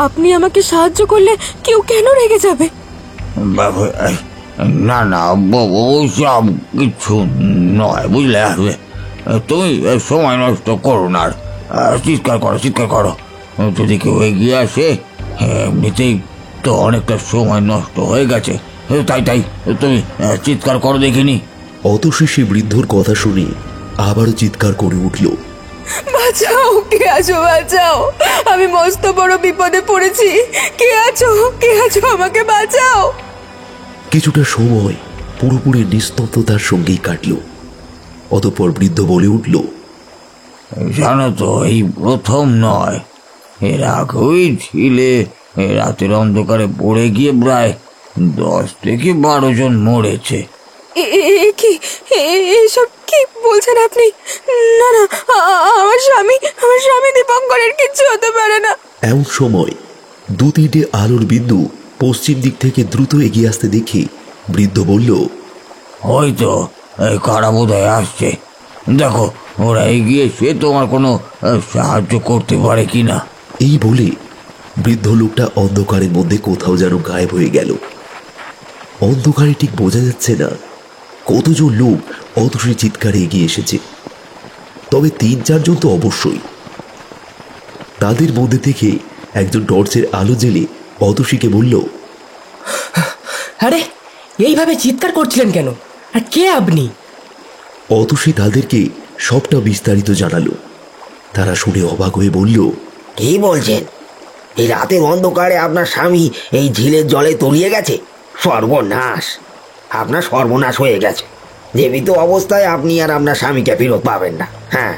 আপনি আমাকে সাহায্য করলে কেউ কেন রেগে যাবে? না না, সব কিছু নয়, বুঝলে? তুমি সময় নষ্ট করো না, চিৎকার করো, চিৎকার করো। যদি কেউ এগিয়ে আসে, এমনিতেই তো অনেকটা সময় নষ্ট হয়ে গেছে, তাই তুমি চিৎকার করো দেখিনি। অতসী সে বৃদ্ধর কথা শুনে আবারও চিৎকার করে উঠল, বাঁচাও, কে আছো, বাঁচাও, আমি মস্ত বড় বিপদে পড়েছি। কে আছো, কে আছো, আমাকে বাঁচাও। কিছুটা সময় পুরোপুরি নিস্তব্ধতার সঙ্গেই কাটল। অতঃপর বৃদ্ধ বলে উঠল, জানো তো, এই প্রথম নয়, এর আগেই ঝিলে রাতের অন্ধকারে পড়ে গিয়ে প্রায় 10 থেকে 12 জন মরেছে। কি এসব কি বলছেন আপনি? না না, আমার স্বামী দীপঙ্করের কিচ্ছু হতে পারে না। এমন সময় 2-3টে আলোর বিন্দু পশ্চিম দিক থেকে দ্রুত এগিয়ে আসতে দেখে বৃদ্ধ বলল, হয়তো কারা বোধহয় আসছে, দেখো ওরা এগিয়ে সে তোমার কোনো সাহায্য করতে পারে কিনা। এই বলে বৃদ্ধ লোকটা অন্ধকারের মধ্যে কোথাও যেন গায়েব হয়ে গেল। অন্ধকারে ঠিক বোঝা যাচ্ছে না কতজন লোক অতসী চিৎকারে এগিয়ে এসেছে, তবে 3-4 জন তো অবশ্যই। তাদের মধ্যে থেকে একজন টর্চের আলো জেলে অতসীকে বলল, আরে এইভাবে চিৎকার করছিলেন কেন, আর কে আপনি? অতসী তাদেরকে সবটা বিস্তারিত জানালো। তারা শুনে অবাক হয়ে বলল, কি বলছেন? এই রাতের অন্ধকারে আপনার স্বামী এই ঝিলের জলে তলিয়ে গেছে? সর্বনাশ, আপনার সর্বনাশ হয়ে গেছে। জীবিত অবস্থায় আপনি আর আপনার স্বামীকে ফেরত পাবেন না। হ্যাঁ,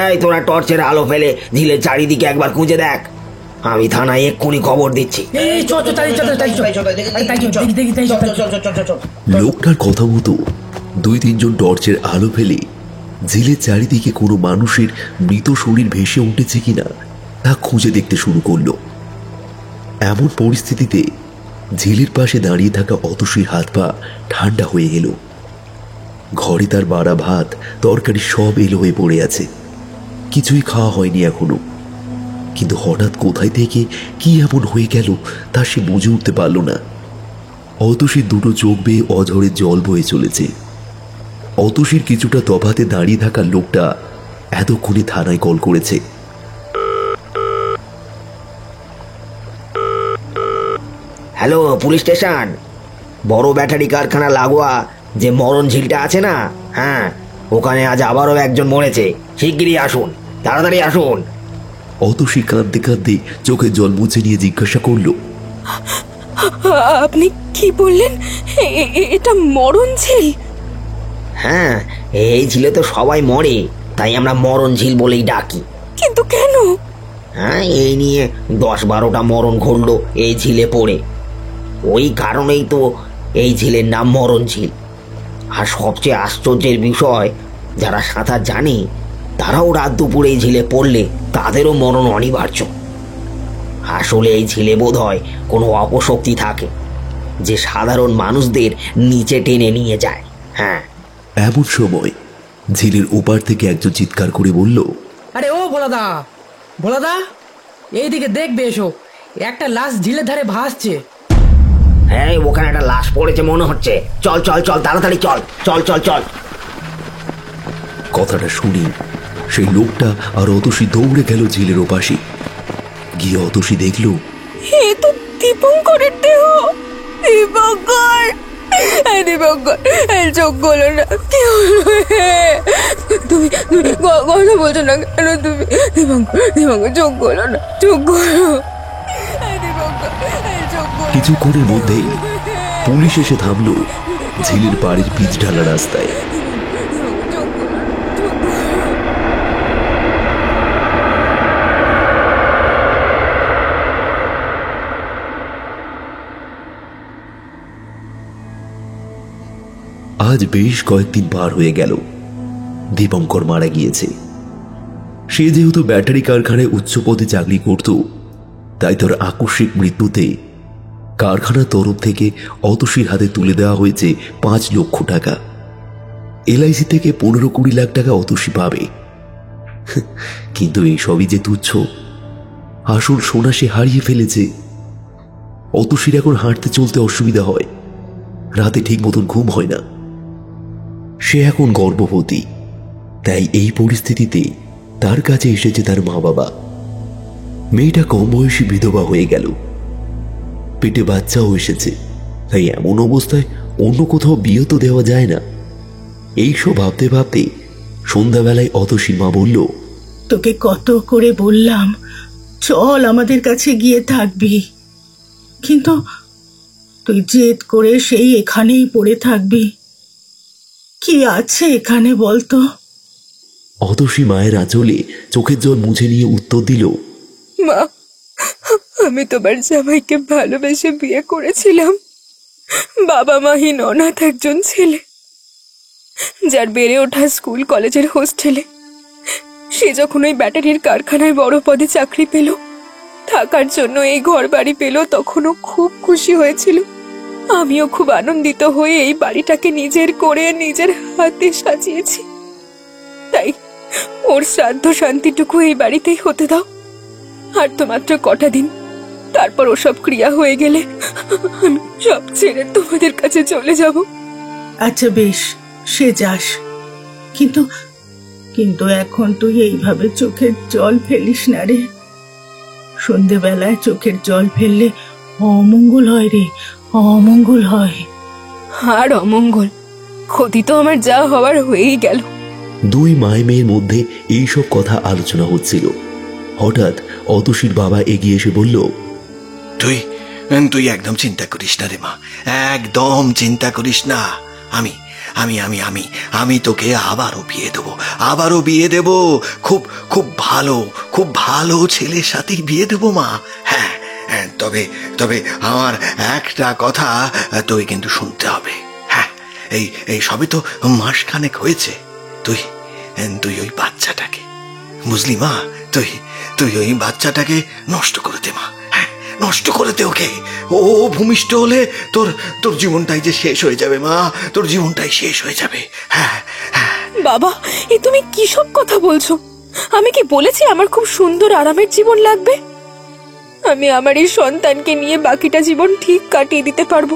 এই তোরা টর্চের আলো ফেলে ঝিলের চারিদিকে একবার খুঁজে দেখ। আমি থানায় এক্ষুনি খবর দিচ্ছি। লোকটার কথা মতো 2-3 জন টর্চের আলো ফেলে ঝিলের চারিদিকে কোনো মানুষের মৃত শরীর ভেসে উঠেছে কিনা তা খুঁজে দেখতে শুরু করলো। এমন পরিস্থিতিতে ঝিলের পাশে দাঁড়িয়ে থাকা অতসীর হাত পা ঠান্ডা হয়ে এলো। ঘরে তার বাড়া ভাত তরকারি সব এলো হয়ে পড়ে আছে, কিছুই খাওয়া হয়নি এখনো। কিন্তু হঠাৎ কোথায় থেকে কি এমন হয়ে গেল তা সে বুঝে উঠতে পারল না। অতসীর 2টো চোখ বেয়ে অঝরে জল বয়ে চলেছে। অতসীর কিছুটা তফাতে দাঁড়িয়ে থাকা লোকটা এতক্ষণে থানায় কল করেছে। Hello, police station. বড় ব্যাটারি কারখানা লাগোয়া যে মরণ ঝিলটা আছে না, হ্যাঁ, ওখানে আজ আবারও একজন মরেছে। শিগগিরই আসুন, তাড়াতাড়ি আসুন। অতসী কাঁদতে কাঁদতে চোখে জল মুছে নিয়ে জিজ্ঞাসা করলো, আপনি কি বললেন? এটা মরণ ঝিল? হ্যাঁ, এই ঝিলে তো সবাই মরে, তাই আমরা মরণ ঝিল বলেই ডাকি। কিন্তু কেন? হ্যাঁ, এই নিয়ে 10-12টা মরণ ঘটল এই ঝিলে পড়ে। ওই কারণেই তো এই ঝিলের নাম মরণ ঝিল। আর সবচেয়ে আশ্চর্যের বিষয়, যারা সাঁতার জানে তারাও রাত দুপুরে এই ঝিলে পড়লে তাদেরও মরণ অনিবার্য। আসলে এই ঝিলে বোধ হয় কোনো অপশক্তি থাকে যে সাধারণ মানুষদের নিচে টেনে নিয়ে যায়। হ্যাঁ, এমন সময় ঝিলের ওপার থেকে একজন চিৎকার করে বলল, আরে ও ভোলাদা, ভোলাদা, এইদিকে দেখবে এসো, একটা লাশ ঝিলের ধারে ভাসছে। হ্যাঁ, ওখানে একটা লাশ পড়েছে মনে হচ্ছে। চল চল চল, তাড়াতাড়ি চল, চল চল চল। কথাটা শুনি সেই লোকটা আর অতসী দৌড়ে গেল ঝিলের ওপাশে। গিয়ে অতসী দেখল, এ তো দীপঙ্করের দেহ। দীপঙ্কর, দীপঙ্কর, চোখ খোলো না। কি হলো? তুমি কথা বলছো না কেন? তুমি দীপঙ্কর, দীপঙ্কর, চোখ খোলো না, চোখ খোলো। কিছুক্ষণের মধ্যেই পুলিশ এসে থামল ঝিলের পাড়ের পিচ ঢালা রাস্তায়। আজ বেশ কয়েকদিন পার হয়ে গেল, দীপঙ্কর মারা গিয়েছে। সে যেহেতু ব্যাটারি কারখানায় উচ্চ পদে চাকরি করত, তাই তার আকস্মিক মৃত্যুতে কারখানার তরফ থেকে অতসীর হাতে তুলে দেওয়া হয়েছে 5 লক্ষ টাকা। এলআইসি থেকে 15-20 লাখ টাকা অতসী পাবে। কিন্তু এইসবই যে তুচ্ছ, আসল সোনা সে হারিয়ে ফেলেছে। অতসীর এখন হাঁটতে চলতে অসুবিধা হয়, রাতে ঠিক মতন ঘুম হয় না। সে এখন গর্ভবতী, তাই এই পরিস্থিতিতে তার কাছে এসেছে তার মা বাবা। মেয়েটা কম বয়সী বিধবা হয়ে গেল, পেটে বাচ্চাও এসেছে, তাই এমন অবস্থায় অন্য কোথাও বিয়ে তো দেওয়া যায় না। এইসব ভাবতে ভাবতে সন্ধ্যাবেলায় অতসীর মা বলল, তোকে কত করে বললাম চল আমাদের কাছে গিয়ে থাকবি, কিন্তু তুই জেদ করে সেই এখানেই পড়ে থাকবি। কি আছে এখানে বলতো? অতসী মায়ের আঁচলে চোখের জল মুছে নিয়ে উত্তর দিল, মা, আমি তোমার জামাইকে ভালোবেসে বিয়ে করেছিলাম। বাবা মাহীন অনাথ একজন ছেলে, যার বেড়ে ওঠা স্কুল কলেজের হোস্টেলে। সে যখন ওই ব্যাটারির কারখানায় বড় পদে চাকরি পেল, থাকার জন্য এই ঘর বাড়ি পেল, তখনও খুব খুশি হয়েছিল। আমিও খুব আনন্দিত হয়ে এই বাড়িটাকে নিজের করে নিজের হাতে সাজিয়েছি। তাই ওর শ্রাদ্ধ শান্তিটুকু এই বাড়িতেই হতে দাও। আর তো মাত্র কটা দিন, তারপর ওসব ক্রিয়া হয়ে গেলে আমি সব ছেড়ে তোমাদের কাছে চলে যাব। আচ্ছা বেশ, সে যাস, কিন্তু কিন্তু এখন তুই এইভাবে চোখের জল ফেলিস না রে। সন্ধেবেলায় চোখের জল ফেললে অমঙ্গল হয় রে, অমঙ্গল হয়। আর অমঙ্গল, ক্ষতি তো আমার যা হওয়ার হয়েই গেল। 2 মায় মেয়ের মধ্যে এইসব কথা আলোচনা হচ্ছিল। হঠাৎ অতসীর বাবা এগিয়ে এসে বলল, তুই তুই একদম চিন্তা করিস না রে মা, একদম চিন্তা করিস না। আমি আমি আমি আমি আমি তোকে আবারও বিয়ে দেবো। খুব খুব ভালো ছেলের সাথেই বিয়ে দেবো মা। হ্যাঁ, তবে তবে আমার একটা কথা তুই কিন্তু শুনতে হবে। হ্যাঁ, এই সবে তো মাসখানেক হয়েছে। তুই ওই বাচ্চাটাকে, বুঝলি মা, তুই ওই বাচ্চাটাকে নষ্ট করে দে মা। হ্যাঁ, নষ্ট করে দে ওকে। ও ভূমিষ্ঠ হলে তোর জীবনটাই যে শেষ হয়ে যাবে মা, তোর জীবনটাই শেষ হয়ে যাবে। হ্যাঁ। বাবা, এ তুমি কি সব কথা বলছো? আমি কি বলেছি আমার খুব সুন্দর আরামের জীবন লাগবে? আমি আমার এই সন্তানকে নিয়ে বাকিটা জীবন ঠিক কাটিয়ে দিতে পারবো।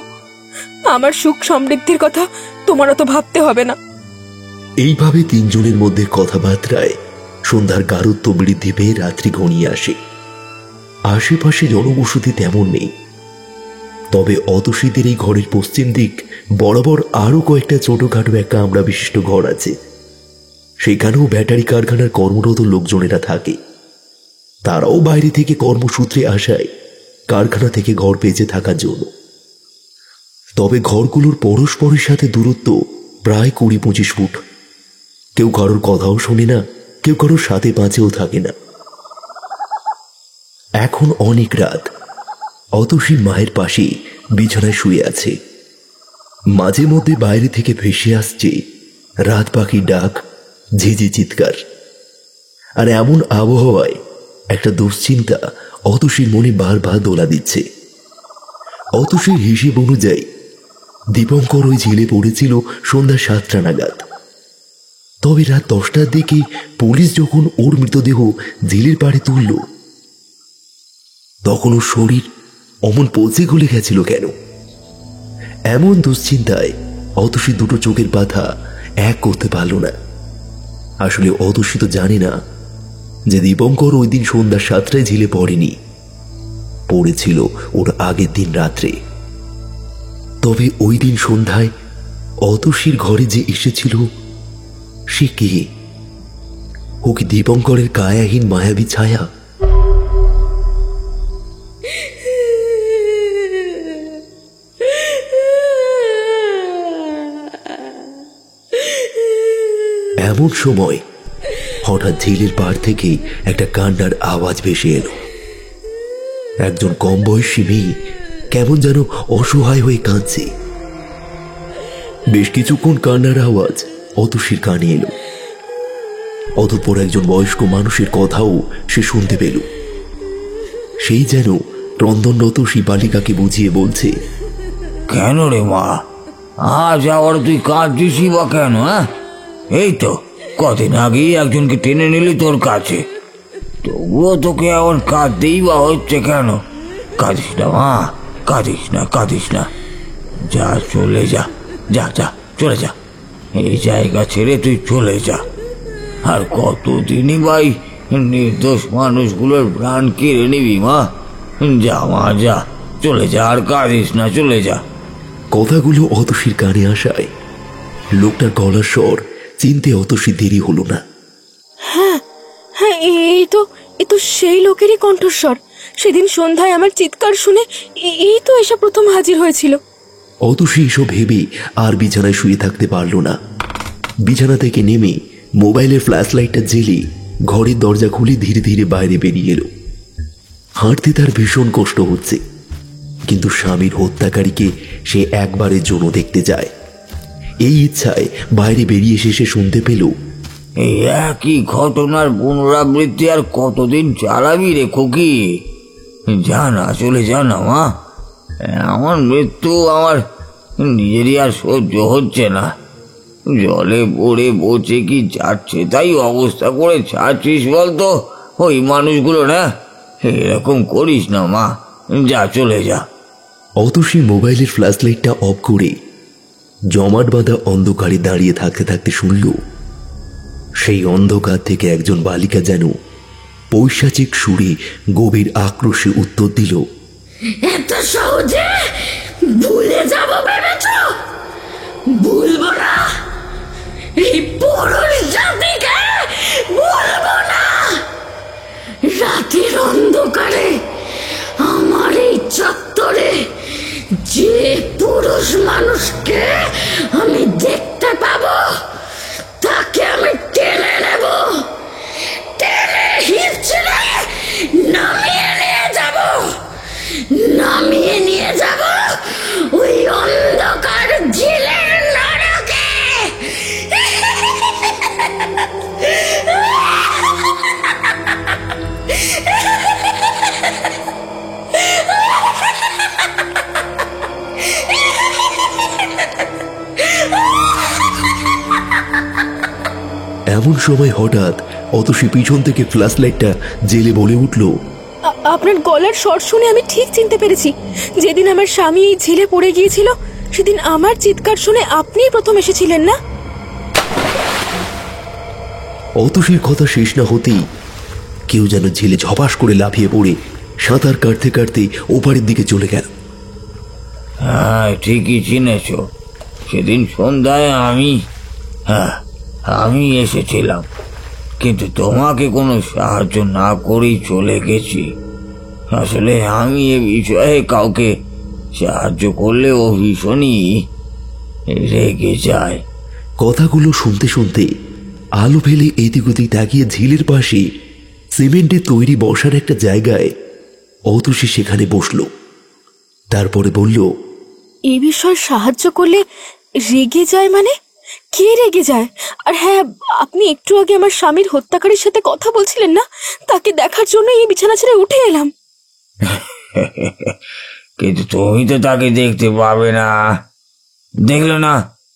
আমার সুখ সমৃদ্ধির কথা তোমার অত ভাবতে হবে না। এইভাবে তিনজনের মধ্যে কথাবার্তায় সন্ধ্যার গারত্ব বৃদ্ধি পেয়ে রাত্রি ঘনিয়ে আসে। আশেপাশে জনবসতি তেমন নেই, তবে অতসীদের এই ঘরের পশ্চিম দিক বরাবর আরো কয়েকটা ছোটখাটো এক কামরা বিশিষ্ট ঘর আছে। সেখানেও ব্যাটারি কারখানার কর্মরত লোকজনেরা থাকে। তারাও বাইরে থেকে কর্মসূত্রে আসায় কারখানা থেকে ঘর বেঁচে থাকার জন্য। তবে ঘরগুলোর পরস্পরের সাথে দূরত্ব প্রায় 20-25 ফুট। কেউ কারোর কথাও শোনে না, কেউ কারোর সাথে পাঁচেও থাকে না। এখন অনেক রাত। অতসী মায়ের পাশে বিছানায় শুয়ে আছে। মাঝে মধ্যে বাইরে থেকে ভেসে আসছে রাত পাখির ডাক, ঝিঝি চিৎকার। আর এমন আবহাওয়ায় একটা দুশ্চিন্তা অতসীর মনে বারবার দোলা দিচ্ছে। অতসীর হিসেব অনুযায়ী দীপঙ্কর ওই ঝিলে পড়েছিল সন্ধ্যা 7টা নাগাদ। তবে রাত 10টার দিকে পুলিশ যখন ওর মৃতদেহ ঝিলের পাড়ে তুলল, তখন ওর শরীর অমন পচে গলে গেছিল কেন? এমন দুশ্চিন্তায় অতসী দুটো চোখের পাতা এক করতে পারল না। আসলে অতসী তো জানে না যে দীপঙ্কর ওই দিন সন্ধ্যা 7টায় ঝিলে পড়েনি, পড়েছিল ওর আগের দিন রাত্রে। তবে ওই দিন সন্ধ্যায় অতসীর ঘরে যে এসেছিল সে কে? ও কি দীপঙ্করের কায়াহীন মায়াবী ছায়া? এমন সময় হঠাৎ ঝিলের পাড় থেকে একটা কান্নার আওয়াজ ভেসে এলো। একজন কম বয়সী মেয়ে কেমন যেন অসহায় হয়ে কাঁদছে। বেশ কিছুক্ষণ কান্নার আওয়াজ অতসীর কানে এলো। অতঃপর একজন বয়স্ক মানুষের কথাও সে শুনতে পেল। সেই যেন ক্রন্দনরত সেই বালিকাকে বুঝিয়ে বলছে, কেন রে মা, আজ আবার তুই কাঁদছিসই বা কেন? এই তো কদিন আগেই একজনকে টেনে নিলি তোর কাছে, তবুও তোকে আবার কাঁদতেই বা হচ্ছে কেন? কাঁদিস না মা, কাঁদিস না, কাঁদিস না। যা, চলে যা, যা যা, চলে যা। এই জায়গা ছেড়ে তুই চলে যা। আর কতদিনই ভাই নির্দোষ মানুষগুলোর প্রাণ কেড়ে নিবি মা? যা মা, যা, চলে যা, আর কাঁদিস না, চলে যা। কথাগুলো অতসীর কানে আসায় লোকটার গলার স্বর চিনতে অতসী দেরি হলো না। হ্যাঁ হ্যাঁ, এই তো সেই লোকেরই কণ্ঠস্বর। সেদিন সন্ধ্যায় আমার চিৎকার শুনে এই তো এসে প্রথম হাজির হয়েছিল। অতসী এসব ভেবে আর বিছানায় শুয়ে থাকতে পারল না। বিছানা থেকে নেমে মোবাইলের ফ্ল্যাশ লাইটটা জ্বেলে ঘরের দরজা খুলে ধীরে ধীরে বাইরে বেরিয়ে এলো। হাঁটতে তার ভীষণ কষ্ট হচ্ছে, কিন্তু স্বামীর হত্যাকারীকে সে একবারের জন্য দেখতে যায়। এই ইচ্ছায় বাইরে বেরিয়ে এসে সে শুনতে পেল, এই একই ঘটনার পুনরাবৃত্তি আর কতদিন চালাবি রে খুকি? যা না, চলে যা না মা। আমার মৃত্যু আমার নিজেরই আর সহ্য হচ্ছে না। জলে পড়ে পচে কি যাচ্ছে তাই অবস্থা করে ছাড়ছিস বলতো ওই মানুষগুলো? না, এরকম করিস না মা, যা, চলে যা। অতসী মোবাইলের ফ্ল্যাশ লাইটটা অফ করে জমাট বাঁধা অন্ধকারে দাঁড়িয়ে থাকতে থাকতে শুনল, সেই অন্ধকার থেকে একজন বালিকা যেন পৈশাচিক সুরে গভীর আক্রোশে উত্তর দিল, এত সহজে ভুলে যাব ভেবেছ? ভুলবো না, এই পুরুষ জাতিকে ভুলবো না। রাতের অন্ধকারে আমার এই চত্বরে যে পুরুষ মানুষকে আমি দেখতে পাবো তাকে আমি টেনে নেব, টেনে হিঁচড়ে নামিয়ে নিয়ে যাব, নামিয়ে নিয়ে যাব ওই অন্ধকার ঝিলের নরকে। এমন সময় হঠাৎ অতসী পিছন থেকে ফ্ল্যাশ লাইটটা জেলে বলে উঠল, আপনার গলার স্বর শুনে আমি ঠিক চিনতে পেরেছি। যেদিন আমার স্বামী এই ঝিলে পড়ে গিয়েছিল সেদিন আমার চিৎকার শুনে আপনিই প্রথম এসেছিলেন না? অতসীর কথা শেষ না হতেই কেউ যেন ঝিলে ঝপাস করে লাফিয়ে পড়ে সাঁতার কাটতে কাটতে ওপারের দিকে চলে গেল। হ্যাঁ, ঠিকই চিনেছ। সেদিন সন্ধ্যায় আমি এসেছিলাম, কিন্তু তোমাকে কোনো সাহায্য না করেই চলে গেছি। আসলে আমি এ বিষয়ে কাউকে সাহায্য করলে ও ভীষণই রেগে যায়। কথাগুলো শুনতে শুনতে আলো ফেলে এদিক ওদিক তাকিয়ে ঝিলের পাশে সিমেন্টের তৈরি বসার একটা জায়গায় অতসী সেখানে বসল। তারপরে বলল, এই বিষয়ে সাহায্য করলে রেগে যায় মানে? কে রেগে যায়? আর হ্যাঁ, আপনি একটু আগে আমার স্বামীর হত্যাকারীর সাথে কথা বলছিলেন না, তাকে দেখার জন্য এই বিছানা ছেড়ে উঠে এলাম। কিন্তু তুমি তো তাকে দেখতে পাবে না। দেখলে না,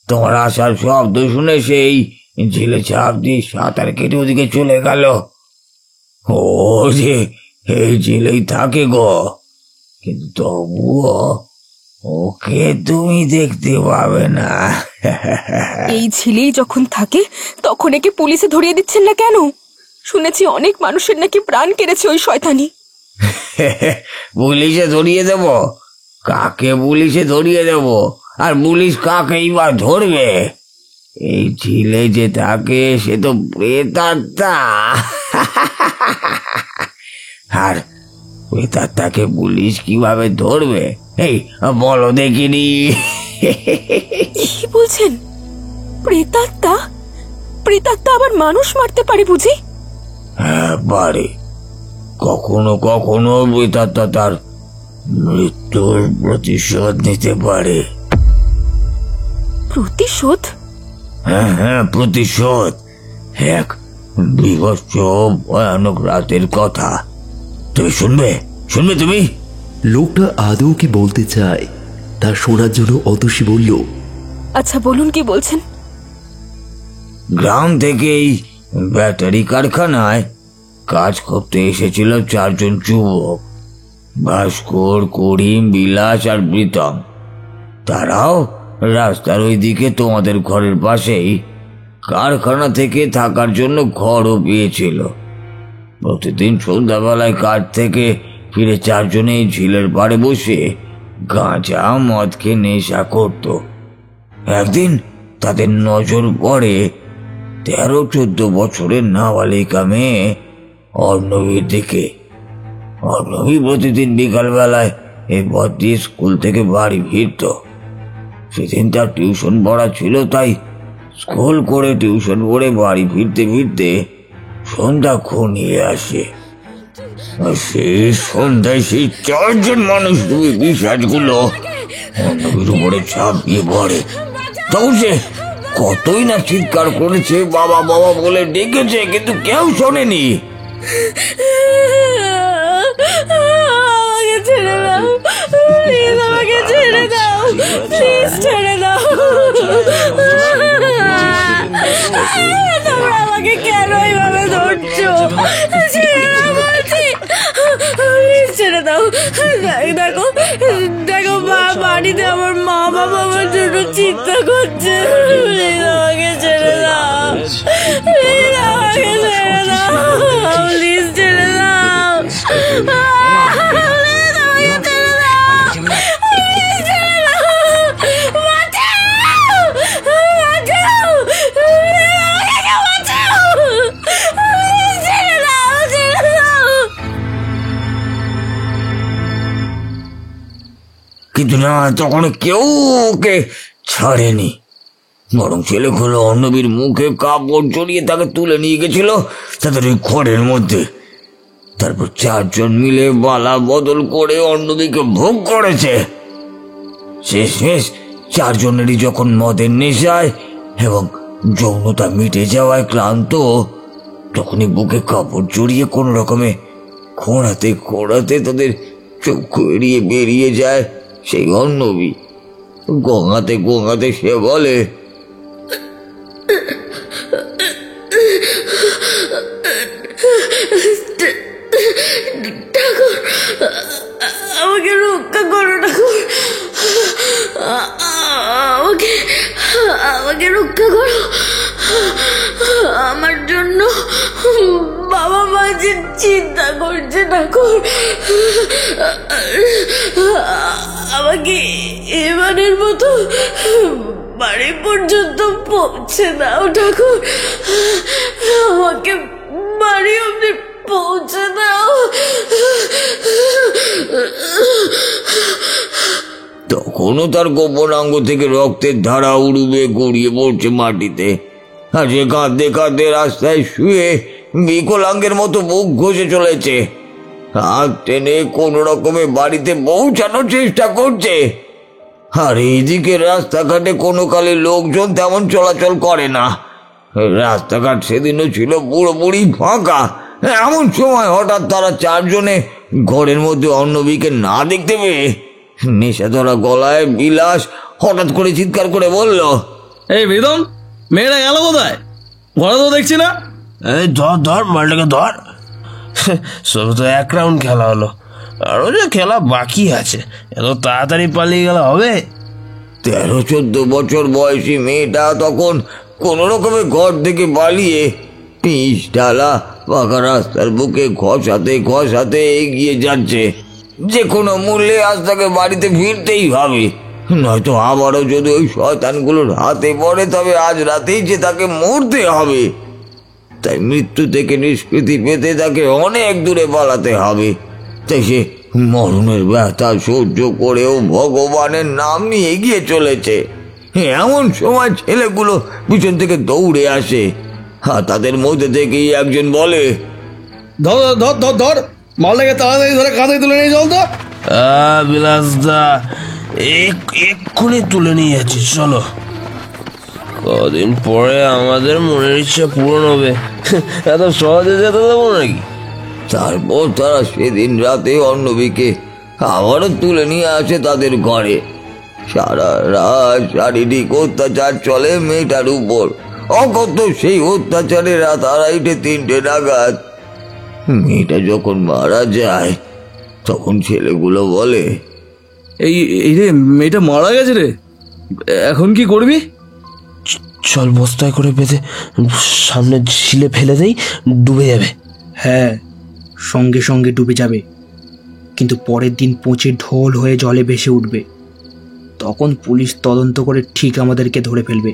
তোমার আসার শব্দ শুনে সেই ঝিলে ঝাঁপ দিয়ে সাঁতার কেটে ওদিকে চলে গেল। ও যে এই ঝিলেই থাকে গো, কিন্তু তবুও ওকে তুমি দেখতে পাবে না। এই ঝিলেই যখন থাকে তখন একে পুলিশে ধরিয়ে দিচ্ছেন না কেন? শুনেছি অনেক মানুষের নাকি প্রাণ কেড়েছে ওই শয়তানি। পুলিশে ধরিয়ে দেব? কাকে পুলিশে ধরিয়ে দেব? আর পুলিশ কাকেই বা ধরবে? এই ঝিলে যে থাকে সে তো প্রেতাত্মা। আর প্রেতাত্মাকে পুলিশ কিভাবে ধরবে? এই বলো দেখিনি। কি বলছেন? প্রেতাত্মা? প্রেতাত্মা আবার মানুষ মারতে পারে বুঝি? হ্যাঁ, পারে। কখনো কখনো প্রেতাত্মা তার মৃত্যুর প্রতিশোধ নিতে পারে। প্রতিশোধ? হ্যাঁ, প্রতিশোধ। এক বিভৎস ভয়ানক রাতের কথা। তুমি শুনবে তুমি? লোকটা আদৌ কি বলতে চায় তা শোনার জন্য অতসী বলল, আচ্ছা বলুন, কি বলছেন? গ্রাম থেকে এই ব্যাটারি কারখানায় কাজ করতে এসেছিল 4 জন যুবক, ভাস্কর, করিম, বিলাস আর প্রীতম। তারাও রাস্তার ওই দিকে তোমাদের ঘরের পাশেই কারখানা থেকে থাকার জন্য ঘরও পেয়েছিল। প্রতিদিন সন্ধ্যাবেলায় কাজ থেকে ফিরে 4 জনে ঝিলের পাড়ে বসে গাঁজা মদ খেয়ে নেশা করত। একদিন তাদের নজর পড়ে 13-14 বছরের নাবালিকা মেয়ে অর্ণবীর দিকে। অর্ণবী প্রতিদিন বিকালবেলায় এই পথ দিয়ে স্কুল থেকে বাড়ি ফিরত। সেদিন তার টিউশন পড়া ছিল, তাই স্কুল করে টিউশন পড়ে বাড়ি ফিরতে ফিরতে সন্ধ্যা ঘনিয়ে আসে। সেই সন্ধ্যায় সেই 4 জন মানুষ দুই পিশাচগুলো অর্ণবীর উপরে ঝাঁপিয়ে পড়ে। তখন সে কতই না চিৎকার করেছে, বাবা বাবা বলে ডেকেছে, কিন্তু কেউ শোনেনি। আমাকে ছেড়ে দাও, প্লিজ আমাকে ছেড়ে দাও, প্লিজ ছেড়ে দাও। তোমরা আমাকে কেন এইভাবে ধরছো? ছেড়ে দাও বলছি, প্লিজ ছেড়ে দাও। দেখো দেখো, বাড়িতে আমার মা বাবা আমার জন্য চিন্তা করছে। প্লিজ আমাকে ছেড়ে দাও, প্লিজ আমাকে ছেড়ে দাও, প্লিজ ছেড়ে দাও। কিন্তু না, তখন কেউ ওকে ছাড়েনি, বরং ছেলেগুলো অর্ণবীর মুখে কাপড় জড়িয়ে তাকে তুলে নিয়ে গেছিল তাদের ওই ঘরের মধ্যে। তারপর 4 জন মিলে বালা বদল করে অর্ণবীকে ভোগ করেছে। শেষ 4 জনেরই যখন মদের নেশায় এবং যৌনতা মিটে যাওয়ায় ক্লান্ত, তখনই বুকে কাপড় জড়িয়ে কোন রকমে খোঁড়াতে খোঁড়াতে তাদের চক্ষু এড়িয়ে বেরিয়ে যায় সেই অর্ণবী। গঙাতে গঙাতে সে বলে, ঠাকুর, আমাকে রক্ষা করো ঠাকুর, আমাকে রক্ষা করো। আমার জন্য যে চিন্তা করছে ঠাকুর। আমাকে এবারের মতো বাড়ি পর্যন্ত পৌঁছে দাও ঠাকুর, আমাকে বাড়ি অব্দি পৌঁছে দাও। তখনও তার গোপনাঙ্গ থেকে রক্তের ধারা উড়ুবে গড়িয়ে পড়ছে মাটিতে, আর সে কাঁদতে কাঁদতে রাস্তায় শুয়ে বিকলাঙ্গের মতো বুক ঘষে চলেছে। হাত টেনে কোন রকমে বাড়িতে পৌঁছানোর চেষ্টা করছে। আর এইদিকে রাস্তাঘাটে কোনো কালে লোকজন তেমন চলাচল করে না। রাস্তাঘাট সেদিনও ছিল পুরোপুরি ফাঁকা। এমন সময় হঠাৎ তারা চারজনে ঘরের মধ্যে অর্ণবীকে না দেখতে পেয়ে নেশা ধরা গলায় বিলাস হঠাৎ করে চিৎকার করে বলল, এই বেদম, মেয়েরা গেল কোথায়? ঘরে তো দেখছি না। এই ধর ধর মালটাকে ধর। সব তো এক রাউন্ড খেলা হলো, আরো যে খেলা বাকি আছে, এত তাড়াতাড়ি পালিয়ে গেলে হবে? 13-14 বছর বয়সী মেয়েটা তখন কোন রকমে ঘর থেকে পালিয়ে পিচ ঢালা পাকা রাস্তার বুকে ঘষাতে ঘষাতে এগিয়ে যাচ্ছে। যে কোনো মূল্যে আজ তাকে বাড়িতে ফিরতেই হবে, নয়তো আবারও যদি ওই শয়তানগুলোর হাতে পড়ে তবে আজ রাতেই যে তাকে মরতে হবে। তাই মৃত্যু থেকে নিষ্কৃতি পেতে তাকে অনেক দূরে পালাতে হবে। তাই সে মরণের ব্যথা সহ্য করেও ভগবানের নাম নিয়ে এগিয়ে চলেছে। এমন সময় ছেলেগুলো পিছন থেকে দৌড়ে আসে, আর তাদের মধ্যে থেকেই একজন বলে, ধর ধর ধর ধর, মালটাকে তাড়াতাড়ি ধরে কাঁধে তুলে নিয়ে চল তো। বিলাস দা, এক্ষুনি তুলে নিয়ে যাচ্ছি, চলো। কদিন পরে আমাদের মনের ইচ্ছা পূরণ হবে, এত সহজে যেতে দেবো নাকি? তারপর তারা সেদিন রাতে অর্ণবীকে আবারও তুলে নিয়ে আসে তাদের ঘরে। সারা রাত শারীরিক অত্যাচার চলে মেয়েটার উপর। অকথ্য সেই অত্যাচারে রাত 2:30-3টে নাগাদ মেয়েটা যখন মারা যায় তখন ছেলেগুলো বলে, এই রে, মেয়েটা মারা গেছে রে, এখন কি করবি? চল বস্তায় করে বেঁধে সামনে ঝিলে ফেলে দেই, ডুবে যাবে। হ্যাঁ, সঙ্গে সঙ্গে ডুবে যাবে, কিন্তু পরের দিন পচে ঢোল হয়ে জলে ভেসে উঠবে। তখন পুলিশ তদন্ত করে ঠিক আমাদেরকে ধরে ফেলবে।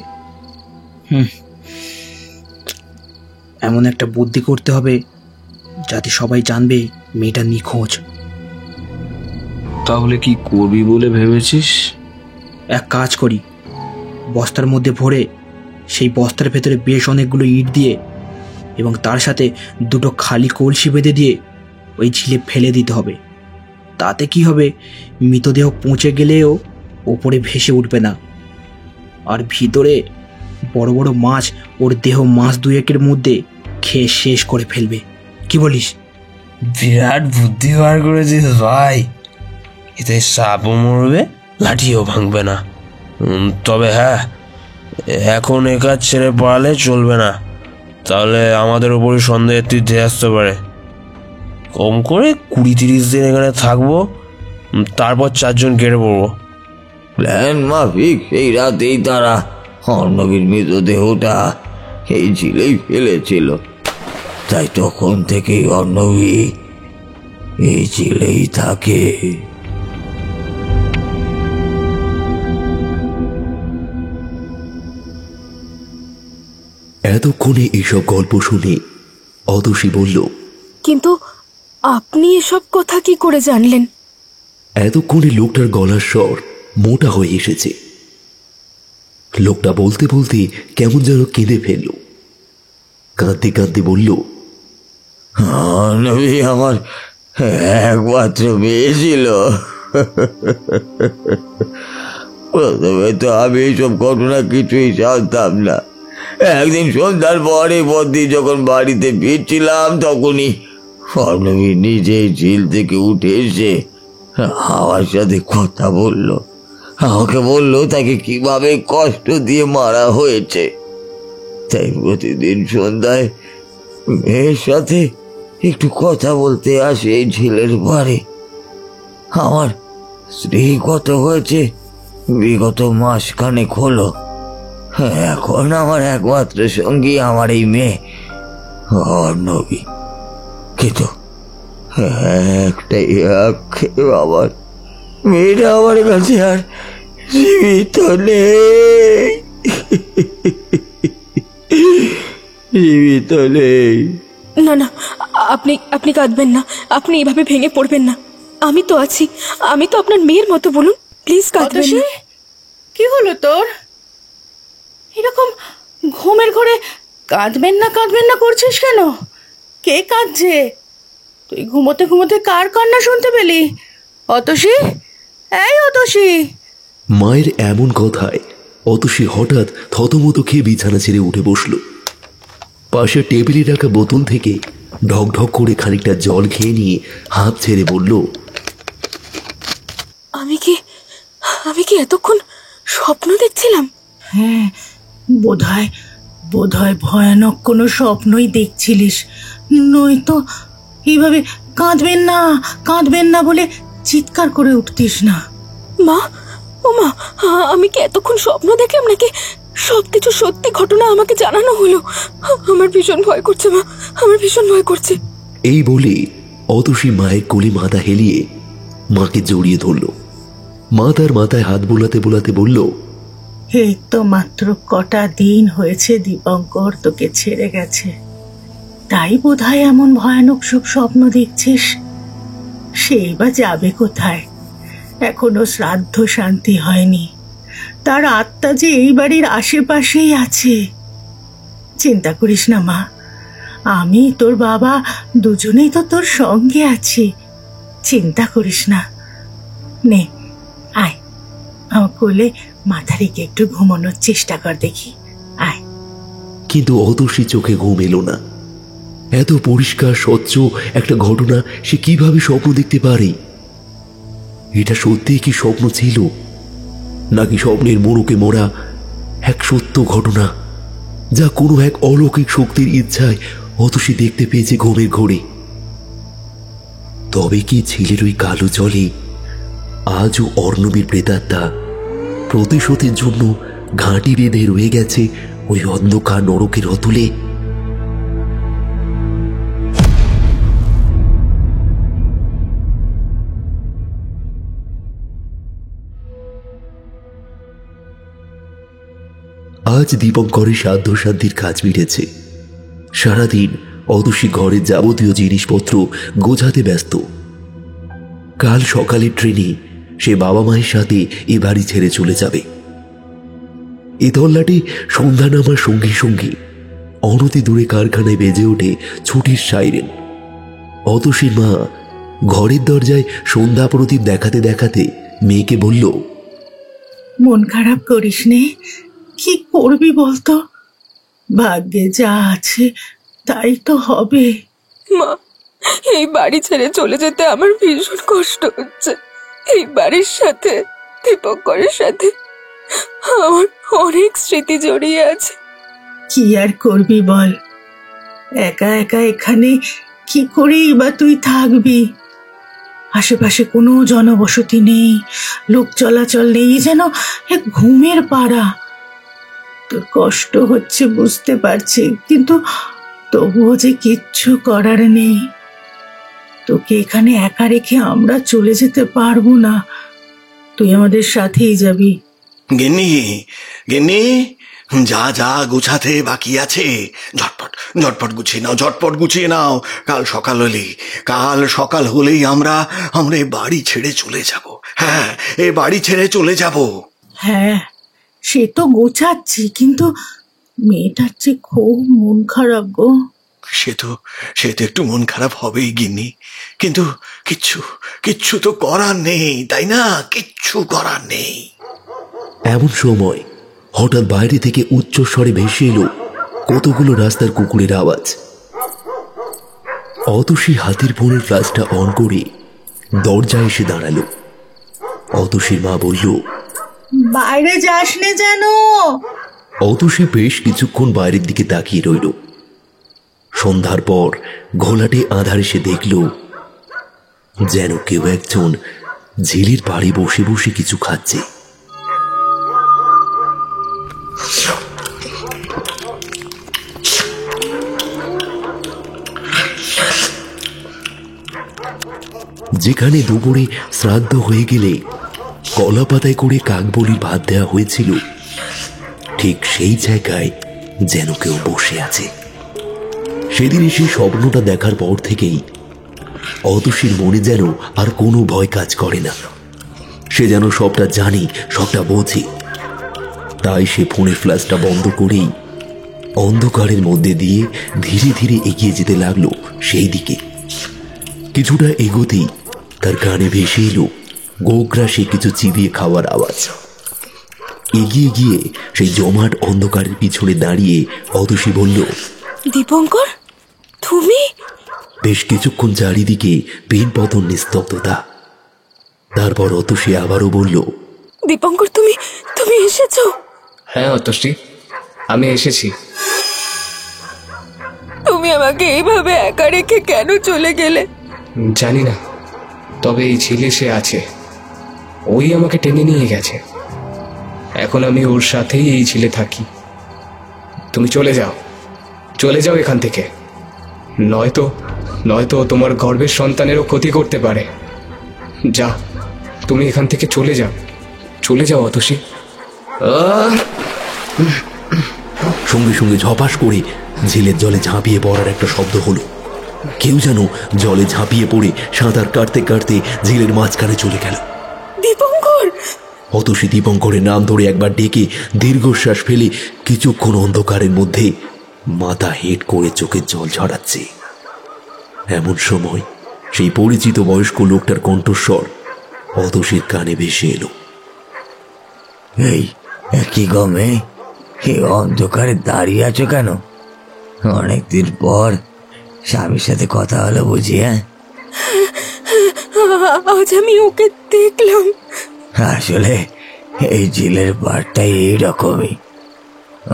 এমন একটা বুদ্ধি করতে হবে যাতে সবাই জানবে মেয়েটা নিখোঁজ। তাহলে কি করবি বলে ভেবেছিস? এক কাজ করি, বস্তার মধ্যে ভরে সেই বস্তার ভেতরে বেশ অনেকগুলো ইট দিয়ে এবং তার সাথে 2টো খালি কলসি বেঁধে দিয়ে ওই ঝিলে ফেলে দিতে হবে। তাতে কি হবে, মৃতদেহ পৌঁছে গেলেও ওপরে ভেসে উঠবে না, আর ভিতরে বড় বড় মাছ ওর দেহ মাস 2-1-এর মধ্যে খেয়ে শেষ করে ফেলবে। কি বলিস? বিরাট বুদ্ধি বার করেছিস ভাই, এতে সাপও মরবে, লাঠিও ভাঙবে না। তবে হ্যাঁ, এখন এ কাজ ছেড়ে পালালে চলবে না, তাহলে আমাদের উপরই সন্দেহের তীর আসতে পারে। কম করে 20-30 দিন এখানে থাকবো, তারপর 4 জন কেটে পড়বো। প্ল্যান মাফিক সেই রাতেই তারা অর্ণবীর মৃতদেহটা এই ঝিলেই ফেলেছিল। তাই তখন থেকেই অর্ণবী এই ঝিলেই থাকে। এতক্ষণে এসব গল্প শুনে অতসী বলল, কিন্তু আপনি এসব কথা কি করে জানলেন? এতক্ষণে লোকটার গলার স্বর মোটা হয়ে এসেছে। লোকটা বলতে বলতে কেমন যেন কেঁদে ফেলল। কাঁদতে কাঁদতে বলল, অর্ণবী আমার একমাত্র মেয়ে ছিল। প্রথমে তো আমি এইসব ঘটনা কিছুই জানতাম না। একদিন সন্ধ্যার পরে বদ্দি যখন বাড়িতে ফিরছিলাম তখনই অর্ণবী নিজেই ঝিল থেকে উঠে এসে আমার সাথে কথা বলল। আমাকে বলল তাকে কিভাবে কষ্ট দিয়ে মারা হয়েছে। তাই প্রতিদিন সন্ধ্যায় মেয়ের সাথে একটু কথা বলতে আসে এই ঝিলের পাড়ে। আমার স্ত্রী কত হয়েছে বিগত মাসখানেক হলো। এখন আমার একমাত্র সঙ্গী আমার এই মেয়ে অর্ণবী। কিন্তু একটাই আবার মেয়েটা আমার কাছে আর জীবিত নেই, জীবিত নেই। না না, আপনি আপনি কাঁদবেন না, আপনি এভাবে ভেঙে পড়বেন না। আমি তো আছি, আমি তো আপনার মেয়ের মতো, বলুন প্লিজ কাঁদবেন না। কি হলো তোর? এরকম ঘুমের ঘরে কাঁদবেন না করছিস কেন? কে কাঁদছে? তুই ঘুমোতে ঘুমোতে কার কান্না শুনতে পেলি? অতসী, এই অতসী! মায়ের এমন কথায় অতসী হঠাৎ থতমত খেয়ে বিছানা ছেড়ে উঠে বসল। পাশের টেবিলে রাখা বোতল থেকে ঢক ঢক করে খানিকটা জল খেয়ে নিয়ে হাত ছেড়ে বলল, আমি কি এতক্ষণ স্বপ্ন দেখছিলাম? হ্যাঁ, বোধহয় ভয়ানক কোনো স্বপ্নই দেখছিলিস, নয়তো এইভাবে কাঁদবেন না বলে চিৎকার করে উঠতিস না। মা, ও মা, আমি কি এতক্ষণ স্বপ্ন দেখলাম নাকি সবকিছু সত্যি ঘটনা আমাকে জানানো হলো? আমার ভীষণ ভয় করছে মা, আমার ভীষণ ভয় করছে। এই বলে অতসী মায়ের কোলে মাথা হেলিয়ে মাকে জড়িয়ে ধরল। মা তার মাথায় হাত বোলাতে বোলাতে বলল, এই তো মাত্র কটা দিন হয়েছে দীপঙ্কর তোকে ছেড়ে গেছে, তাই বোধহয় এমন ভয়ানক সব স্বপ্ন দেখছিস। সেই বা যাবে কোথায়? এখনো শ্রাদ্ধ শান্তি হয়নি, তার আত্মা যে এই বাড়ির আশেপাশেই আছে। চিন্তা করিস না মা, আমি তোর বাবা দুজনেই তো তোর সঙ্গে আছি, চিন্তা করিস না। নে আয়, আমার কোলে মাথা রেখে একটু ঘুমানোর চেষ্টা কর দেখি, আয়। কিন্তু অতসী চোখে ঘুম এলো না। এত পরিষ্কার স্বচ্ছ একটা ঘটনা সে কিভাবে স্বপ্ন দেখতে পারে? এটা সত্যি কি স্বপ্ন ছিল, নাকি স্বপ্নের মোড়কে মোড়া এক সত্য ঘটনা, যা কোনো এক অলৌকিক শক্তির ইচ্ছায় অতসী দেখতে পেয়েছে ঘুমের ঘোরে? তবে কি ছেলের ওই কালো জলে আজও অর্ণবীর প্রেতাত্মা প্রতিশোধের জন্য ঘাঁটি বেঁধে রয়ে গেছে ওই অন্ধকার নরকের অতলে? আজ দীপঙ্করের সাধ্য শান্তির কাজ মিটেছে। সারাদিন অতসী ঘরের যাবতীয় জিনিসপত্র গোছাতে ব্যস্ত। কাল সকালের ট্রেনে সে বাবা মায়ের সাথে এ বাড়ি ছেড়ে চলে যাবে। এ তল্লাটে সন্ধ্যা নামার সঙ্গে সঙ্গে অনতি দূরে কারখানায় বেজে ওঠে ছুটির সাইরেন। অতসীর মা ঘরের দরজায় সন্ধ্যা প্রদীপ দেখাতে দেখাতে মেয়েকে বলল, মন খারাপ করিস নে, কি করবি বলতো? ভাগ্যে যা আছে তাই তো হবে। মা, এই বাড়ি ছেড়ে চলে যেতে আমার ভীষণ কষ্ট হচ্ছে। এই বাড়ির সাথে, দীপঙ্করের সাথে আমার অনেক স্মৃতি জড়িয়ে আছে। কি আর করবি বল, একা একা এখানে কি করেই বা তুই থাকবি? আশেপাশে কোনো জনবসতি নেই, লোক চলাচল নেই, যেন এক ঘুমের পাড়া। তোর কষ্ট হচ্ছে বুঝতে পারছি, কিন্তু তবুও যে কিচ্ছু করার নেই। তোকে এখানে একা রেখে আমরা চলে যেতে পারবো না, তুই আমাদের সাথেই যাবি। গিন্নি, গিন্নি, যা যা গুছাতে বাকি আছে ঝটপট গুছিয়ে নাও। কাল সকাল হলেই আমরা এ বাড়ি ছেড়ে চলে যাব। হ্যাঁ, এ বাড়ি ছেড়ে চলে যাব। হ্যাঁ, সে তো গোছাচ্ছি, কিন্তু মেয়েটার যে খুব মন খারাপ গো। সে তো একটু মন খারাপ হবেই গিন্নি, কিন্তু কিচ্ছু তো করার নেই, তাই না? কিচ্ছু করার নেই। এমন সময় হঠাৎ বাইরে থেকে উচ্চ স্বরে ভেসে এলো কতগুলো রাস্তার কুকুরের আওয়াজ। অতসী হাতের ফোনের ফ্ল্যাশটা অন করে দরজায় এসে দাঁড়ালো। অতসীর মা বলল, বাইরে যাস নে যেন। অতসী বেশ কিছুক্ষণ বাইরের দিকে তাকিয়ে রইল। সন্ধ্যার পর ঘোলাটে আধারে সে দেখল যেন কেউ একজন ঝিলের পাড়ে বসে বসে কিছু খাচ্ছে। যেখানে দুপুরে শ্রাদ্ধ হয়ে গেলে কলা পাতায় করে কাকবলির ভাত দেওয়া হয়েছিল, ঠিক সেই জায়গায় যেন কেউ বসে আছে। সেদিনে সেই স্বপ্নটা দেখার পর থেকেই অতসীর মনে যেন আর কোনো ভয় কাজ করে না। সে যেন সবটা জানে, সবটা বোঝে। তাই সে ফোনের ফ্ল্যাশটা বন্ধ করেই অন্ধকারের মধ্যে দিয়ে ধীরে ধীরে এগিয়ে যেতে লাগলো সেই দিকে। কিছুটা এগোতেই তার কানে ভেসে এলো গোগ্রাসে কিছু চিবিয়ে খাওয়ার আওয়াজ। এগিয়ে গিয়ে সেই জমাট অন্ধকারের পিছনে দাঁড়িয়ে অতসী বলল, দীপঙ্কর, তুমি? বেশ কিছুক্ষণ চারিদিকে পেন-পতন নিস্তব্ধতা। তারপর অতসী আবারও বলল, দীপঙ্কর, তুমি এসেছো? হ্যাঁ অতসী, আমি এসেছি। তুমি আমাকে এইভাবে একা রেখে কেন চলে গেলে? জানি না, তবে এই ছেলে সে আছে, ওই আমাকে টেনে নিয়ে গেছে। এখন আমি ওর সাথেই এই ছেলে থাকি। তুমি চলে যাও, চলে যাও এখান থেকে, নয়তো তোমার গর্ভের সন্তানেরও ক্ষতি করতে পারে। যাও, তুমি এখান থেকে চলে যাও অতসী। সঙ্গে সঙ্গে ঝপাস করে ঝিলের জলে ঝাঁপিয়ে পড়ার একটা শব্দ হলো। কেউ যেন জলে ঝাঁপিয়ে পড়ে সাঁতার কাটতে কাটতে ঝিলের মাঝখানে চলে গেল। দীপঙ্কর! অতসী দীপঙ্করের নাম ধরে একবার ডেকে দীর্ঘশ্বাস ফেলে কিছুক্ষণ অন্ধকারের মধ্যে মাথা হেঁট করে চোখের জল ঝরাচ্ছে। এমন সময় সেই পরিচিত বয়স্ক লোকটার কণ্ঠস্বর অতসীর কানে ভেসে এলো। এই কি গমে, এই অন্ধকারে দাঁড়িয়ে আছো কেন? অনেকদিন পর স্বামীর সাথে কথা হলো বুঝি? হ্যাঁ, আজ আমি ওকে দেখলাম। আসলে এই ঝিলের পাড়টাই এইরকমই,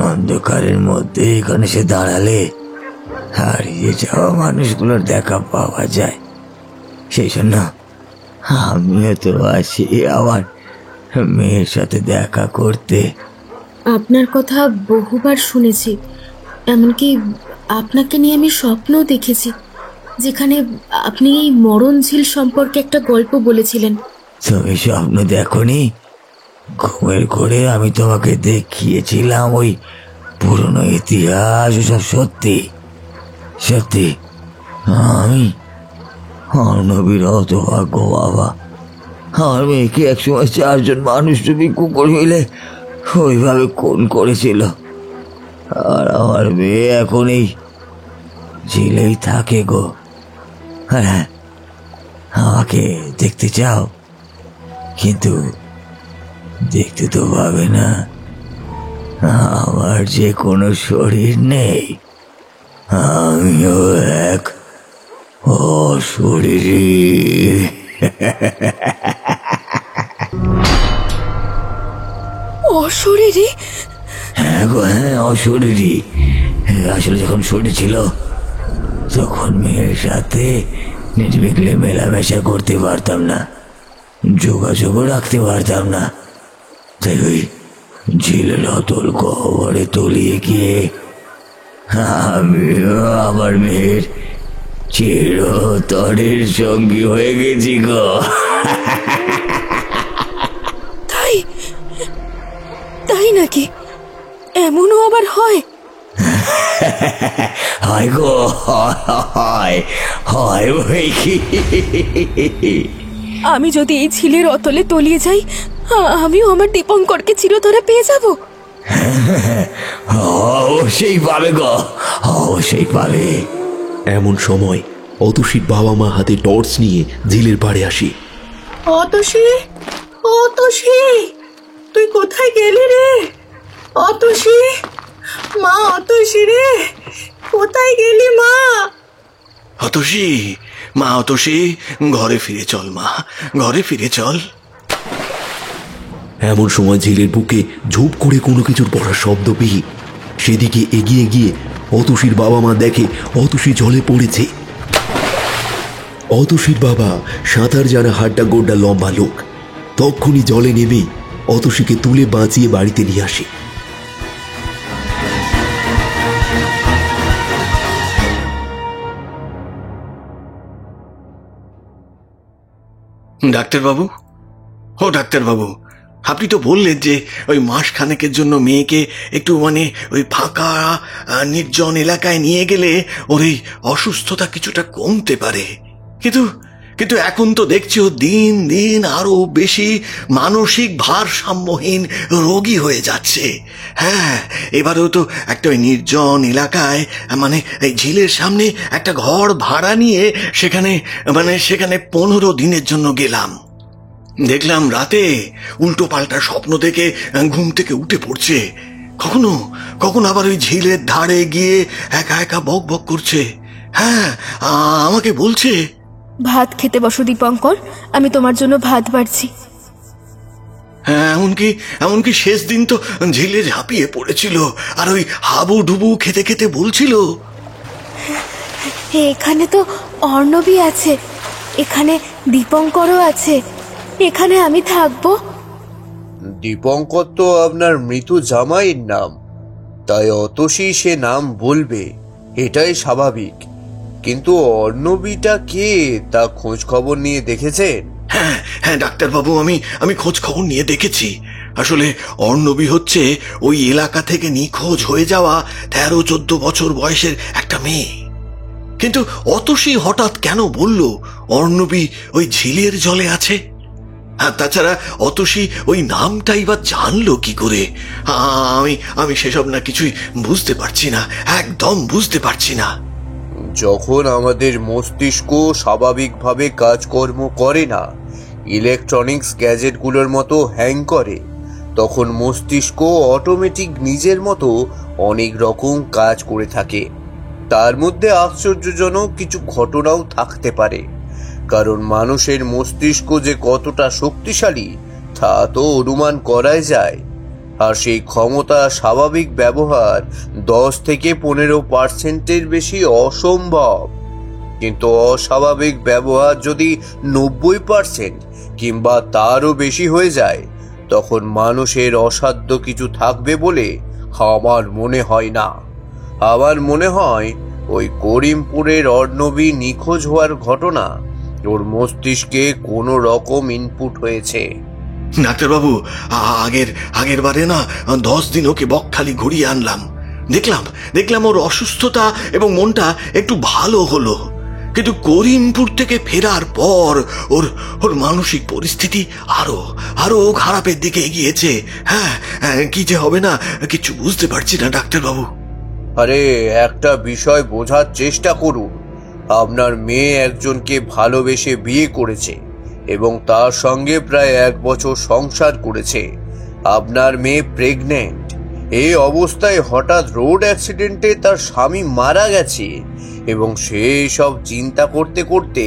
অন্ধকারের মধ্যে এখানে সে দাঁড়ালে হারিয়ে যাওয়া মানুষগুলোর দেখা পাওয়া যায়। সেই জন্য আমিও তো আছি আমার মেয়ের সাথে দেখা করতে। আপনার কথা বহুবার শুনেছি, এমনকি আপনাকে নিয়ে আমি স্বপ্নও দেখেছি, যেখানে আপনি এই মরণ ঝিল সম্পর্কে একটা গল্প বলেছিলেন। তুমি স্বপ্ন দেখোনি? ঘুমের ঘোরে আমি তোমাকে দেখিয়েছিলাম ওই পুরনো ইতিহাস। সব সত্যি সত্যি। আমি অর্ণবীর হতভাগ্য বাবা, আমার মেয়েকে একসময় 4 জন মানুষ তুমি কুকুর মিলে ওইভাবে খুন করেছিল, আর আমার মেয়ে এখন এই ঝিলেই থাকে গো। হ্যাঁ, আমাকে দেখতে চাও, কিন্তু দেখতে তো পাবে না, আমার যে কোনো শরীর নেই, আমিও এক অশরীরী। অশরীরী? হ্যাঁ গো, হ্যাঁ অশরীরী। আসলে যখন শরীর ছিল তখন মেয়ের সাথে নির্বিঘ্নে মেলামেশা করতে পারতাম না, যোগাযোগও রাখতে পারতাম না। তাই ওই ঝিলের অতল গহ্বরে তলিয়ে গিয়ে আমিও আমার মেয়ের চিরতরের সঙ্গী হয়ে গেছি গো। তাই নাকি? এমনও আবার হয়? হয় গো, হয় হয় কি? আমি যদি এই ঝিলের অতলে তলিয়ে যাই, আমিও আমার দীপঙ্করকে চিরতরে পেয়ে যাব? অবশ্যই পাবে গো, অবশ্যই পাবে। এমন সময় অতসীর বাবা মা হাতে টর্চ নিয়ে ঝিলের পাড়ে আসে। অতসী, অতসী, তুই কোথায় গেলি রে? অতসী, মা অতসী রে, কোথায় গেলি মা? অতসী, মা অতসী, ঘরে ফিরে চল মা, ঘরে ফিরে চল। এমন সময় ঝিলের বুকে ঝুপ করে কোনো কিছুর পড়ার শব্দ পেয়ে সেদিকে এগিয়ে গিয়ে অতসীর বাবা মা দেখে অতসী জলে পড়েছে। অতসীর বাবা সাঁতার জানা হাড্ডা গোড্ডা লম্বা লোক তক্ষুনি জলে নেমে অতসীকে তুলে বাঁচিয়ে বাড়িতে নিয়ে আসে। ডাক্তারবাবু, ও ডাক্তারবাবু, আপনি তো বললেন যে ওই মাস খানেকের জন্য মেয়েকে একটু ওই ফাঁকা নির্জন এলাকায় নিয়ে গেলে ওর এই অসুস্থতা কিছুটা কমতে পারে। কিন্তু এখন তো দেখছি ও দিন দিন আরো বেশি মানসিক ভারসাম্যহীন রোগী হয়ে যাচ্ছে। হ্যাঁ, এবারেও তো একটা ওই নির্জন এলাকায় এই ঝিলের সামনে একটা ঘর ভাড়া নিয়ে সেখানে 15 দিনের জন্য গেলাম। দেখলাম রাতে উল্টো পাল্টা স্বপ্ন দেখে ঘুম থেকে উঠে পড়ছে, কখনো কখনো আবার ওই ঝিলের ধারে গিয়ে একা একা বক বক করছে। হ্যাঁ, আমাকে বলছে, ভাত খেতে বসো দীপঙ্কর, আমি তোমার জন্য ভাত বাড়ছি। হ্যাঁ, এমনকি শেষ দিন তো ঝিলে ঝাঁপিয়ে পড়েছিল আর ওই হাবু ডুবু খেতে খেতে বলছিল, এখানে তো অর্ণবী আছে, এখানে দীপঙ্করও আছে, এখানে আমি থাকবো। দীপঙ্কর তো আপনার মৃত জামাইয়ের নাম, তাই অতসী সে নাম বলবে, এটাই স্বাভাবিক। কিন্তু অর্ণবীটা কে তা খোঁজ খবর নিয়ে দেখেছেন? হ্যাঁ হ্যাঁ ডাক্তারবাবু, আমি খোঁজ খবর নিয়ে দেখেছি। আসলে অর্ণবী হচ্ছে ওই এলাকা থেকে নিখোঁজ হয়ে যাওয়া 13-14 বছর বয়সের একটা মেয়ে। কিন্তু অতসী হঠাৎ কেন বলল অর্ণবী ওই ঝিলের জলে আছে? আর তাছাড়া অতসী ওই নামটাই বা জানলো কি করে? আমি সেসব না কিছুই বুঝতে পারছি না, একদম বুঝতে পারছি না। যখন আমাদের মস্তিষ্ক স্বাভাবিকভাবে কাজকর্ম করে না, ইলেকট্রনিক্স গ্যাজেটগুলোর মতো হ্যাং করে, তখন মস্তিষ্ক অটোমেটিক নিজের মতো অনেক রকম কাজ করে থাকে। তার মধ্যে আশ্চর্যজনক কিছু ঘটনাও থাকতে পারে, কারণ মানুষের মস্তিষ্ক যে কতটা শক্তিশালী তা তো অনুমান করাই যায়। আর সেই ক্ষমতা স্বাভাবিক ব্যবহার 10 থেকে 15% বেশি অসম্ভব। কিন্তু অস্বাভাবিক ব্যবহার যদি 90% কিংবা তারও বেশি হয়ে যায়, তখন মানুষের অসাধ্য কিছু থাকবে বলে আমার মনে হয় না। আমার মনে হয় ওই করিমপুরের অর্ণবী নিখোঁজ হওয়ার ঘটনা ওর মস্তিষ্কে কোনো রকম ইনপুট হয়েছে। ডাক্তারবাবু, আগের বারে না 10 দিন ওকে বকখালি ঘুরিয়ে আনলাম, দেখলাম ওর অসুস্থতা এবং মনটা একটু ভালো হলো। কিন্তু করিমপুর থেকে ফেরার পর ওর মানসিক পরিস্থিতি আরো খারাপের দিকে এগিয়েছে। হ্যাঁ, কি যে হবে না কিছু বুঝতে পারছি না ডাক্তারবাবু। আরে, একটা বিষয় বোঝার চেষ্টা করুন। আপনার মেয়ে একজনকে ভালোবেসে বিয়ে করেছে এবং তার সঙ্গে প্রায় 1 বছর সংসার করেছে। আপনার মেয়ে প্রেগনেন্ট। এই অবস্থায় হঠাৎ রোড অ্যাক্সিডেন্টে তার স্বামী মারা গেছে এবং সেই সব চিন্তা করতে করতে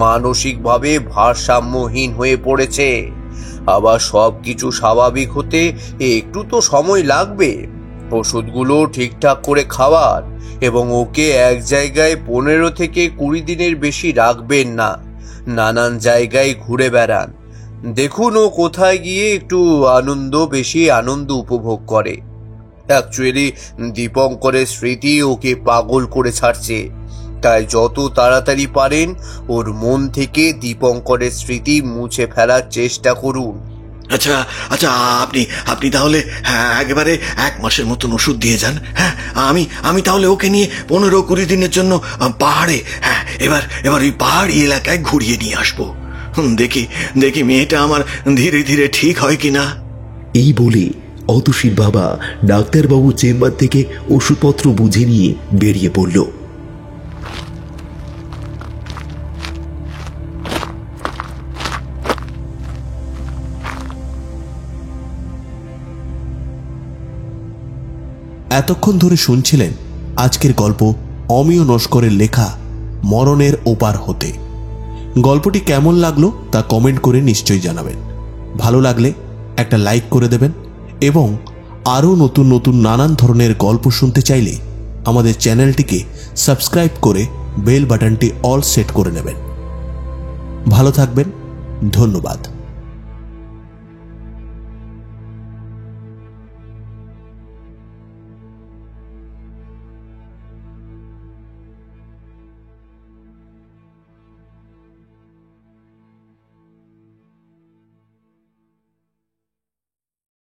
মানসিকভাবে ভারসাম্যহীন হয়ে পড়েছে। আবার সব কিছু স্বাভাবিক হতে একটু তো সময় লাগবে। ওষুধগুলো ঠিকঠাক করে খাওয়ার এবং ওকে এক জায়গায় 15 থেকে 20 দিনের বেশি রাখবেন না। নানান জায়গায় ঘুরে বেড়ান, দেখুন ও কোথায় গিয়ে একটু বেশি আনন্দ উপভোগ করে। অ্যাকচুয়ালি দীপঙ্করের স্মৃতি ওকে পাগল করে ছাড়ছে, তাই যত তাড়াতাড়ি পারেন ওর মন থেকে দীপঙ্করের স্মৃতি মুছে ফেলার চেষ্টা করুন। আচ্ছা, আপনি তাহলে একেবারে 1 মাসের মতন ওষুধ দিয়ে যান। হ্যাঁ, আমি তাহলে ওকে নিয়ে 15-20 দিনের জন্য পাহাড়ে, এবার ওই পাহাড়ি এলাকায় ঘুরিয়ে নিয়ে আসবো। দেখি মেয়েটা আমার ধীরে ধীরে ঠিক হয় কিনা। এই বলে অতসীর বাবা ডাক্তারবাবু চেম্বার থেকে ওষুধপত্র বুঝে নিয়ে বেরিয়ে পড়ল। এতক্ষণ ধরে শুনছিলেন আজকের গল্প অমিয় নস্করের লেখা মরণের ওপার হতে। গল্পটি কেমন লাগলো তা কমেন্ট করে নিশ্চয়ই জানাবেন। ভালো লাগলে একটা লাইক করে দেবেন এবং আরও নতুন নতুন নানান ধরনের গল্প শুনতে চাইলে আমাদের চ্যানেলটিকে সাবস্ক্রাইব করে বেল বাটনটি অল সেট করে নেবেন। ভালো থাকবেন, ধন্যবাদ।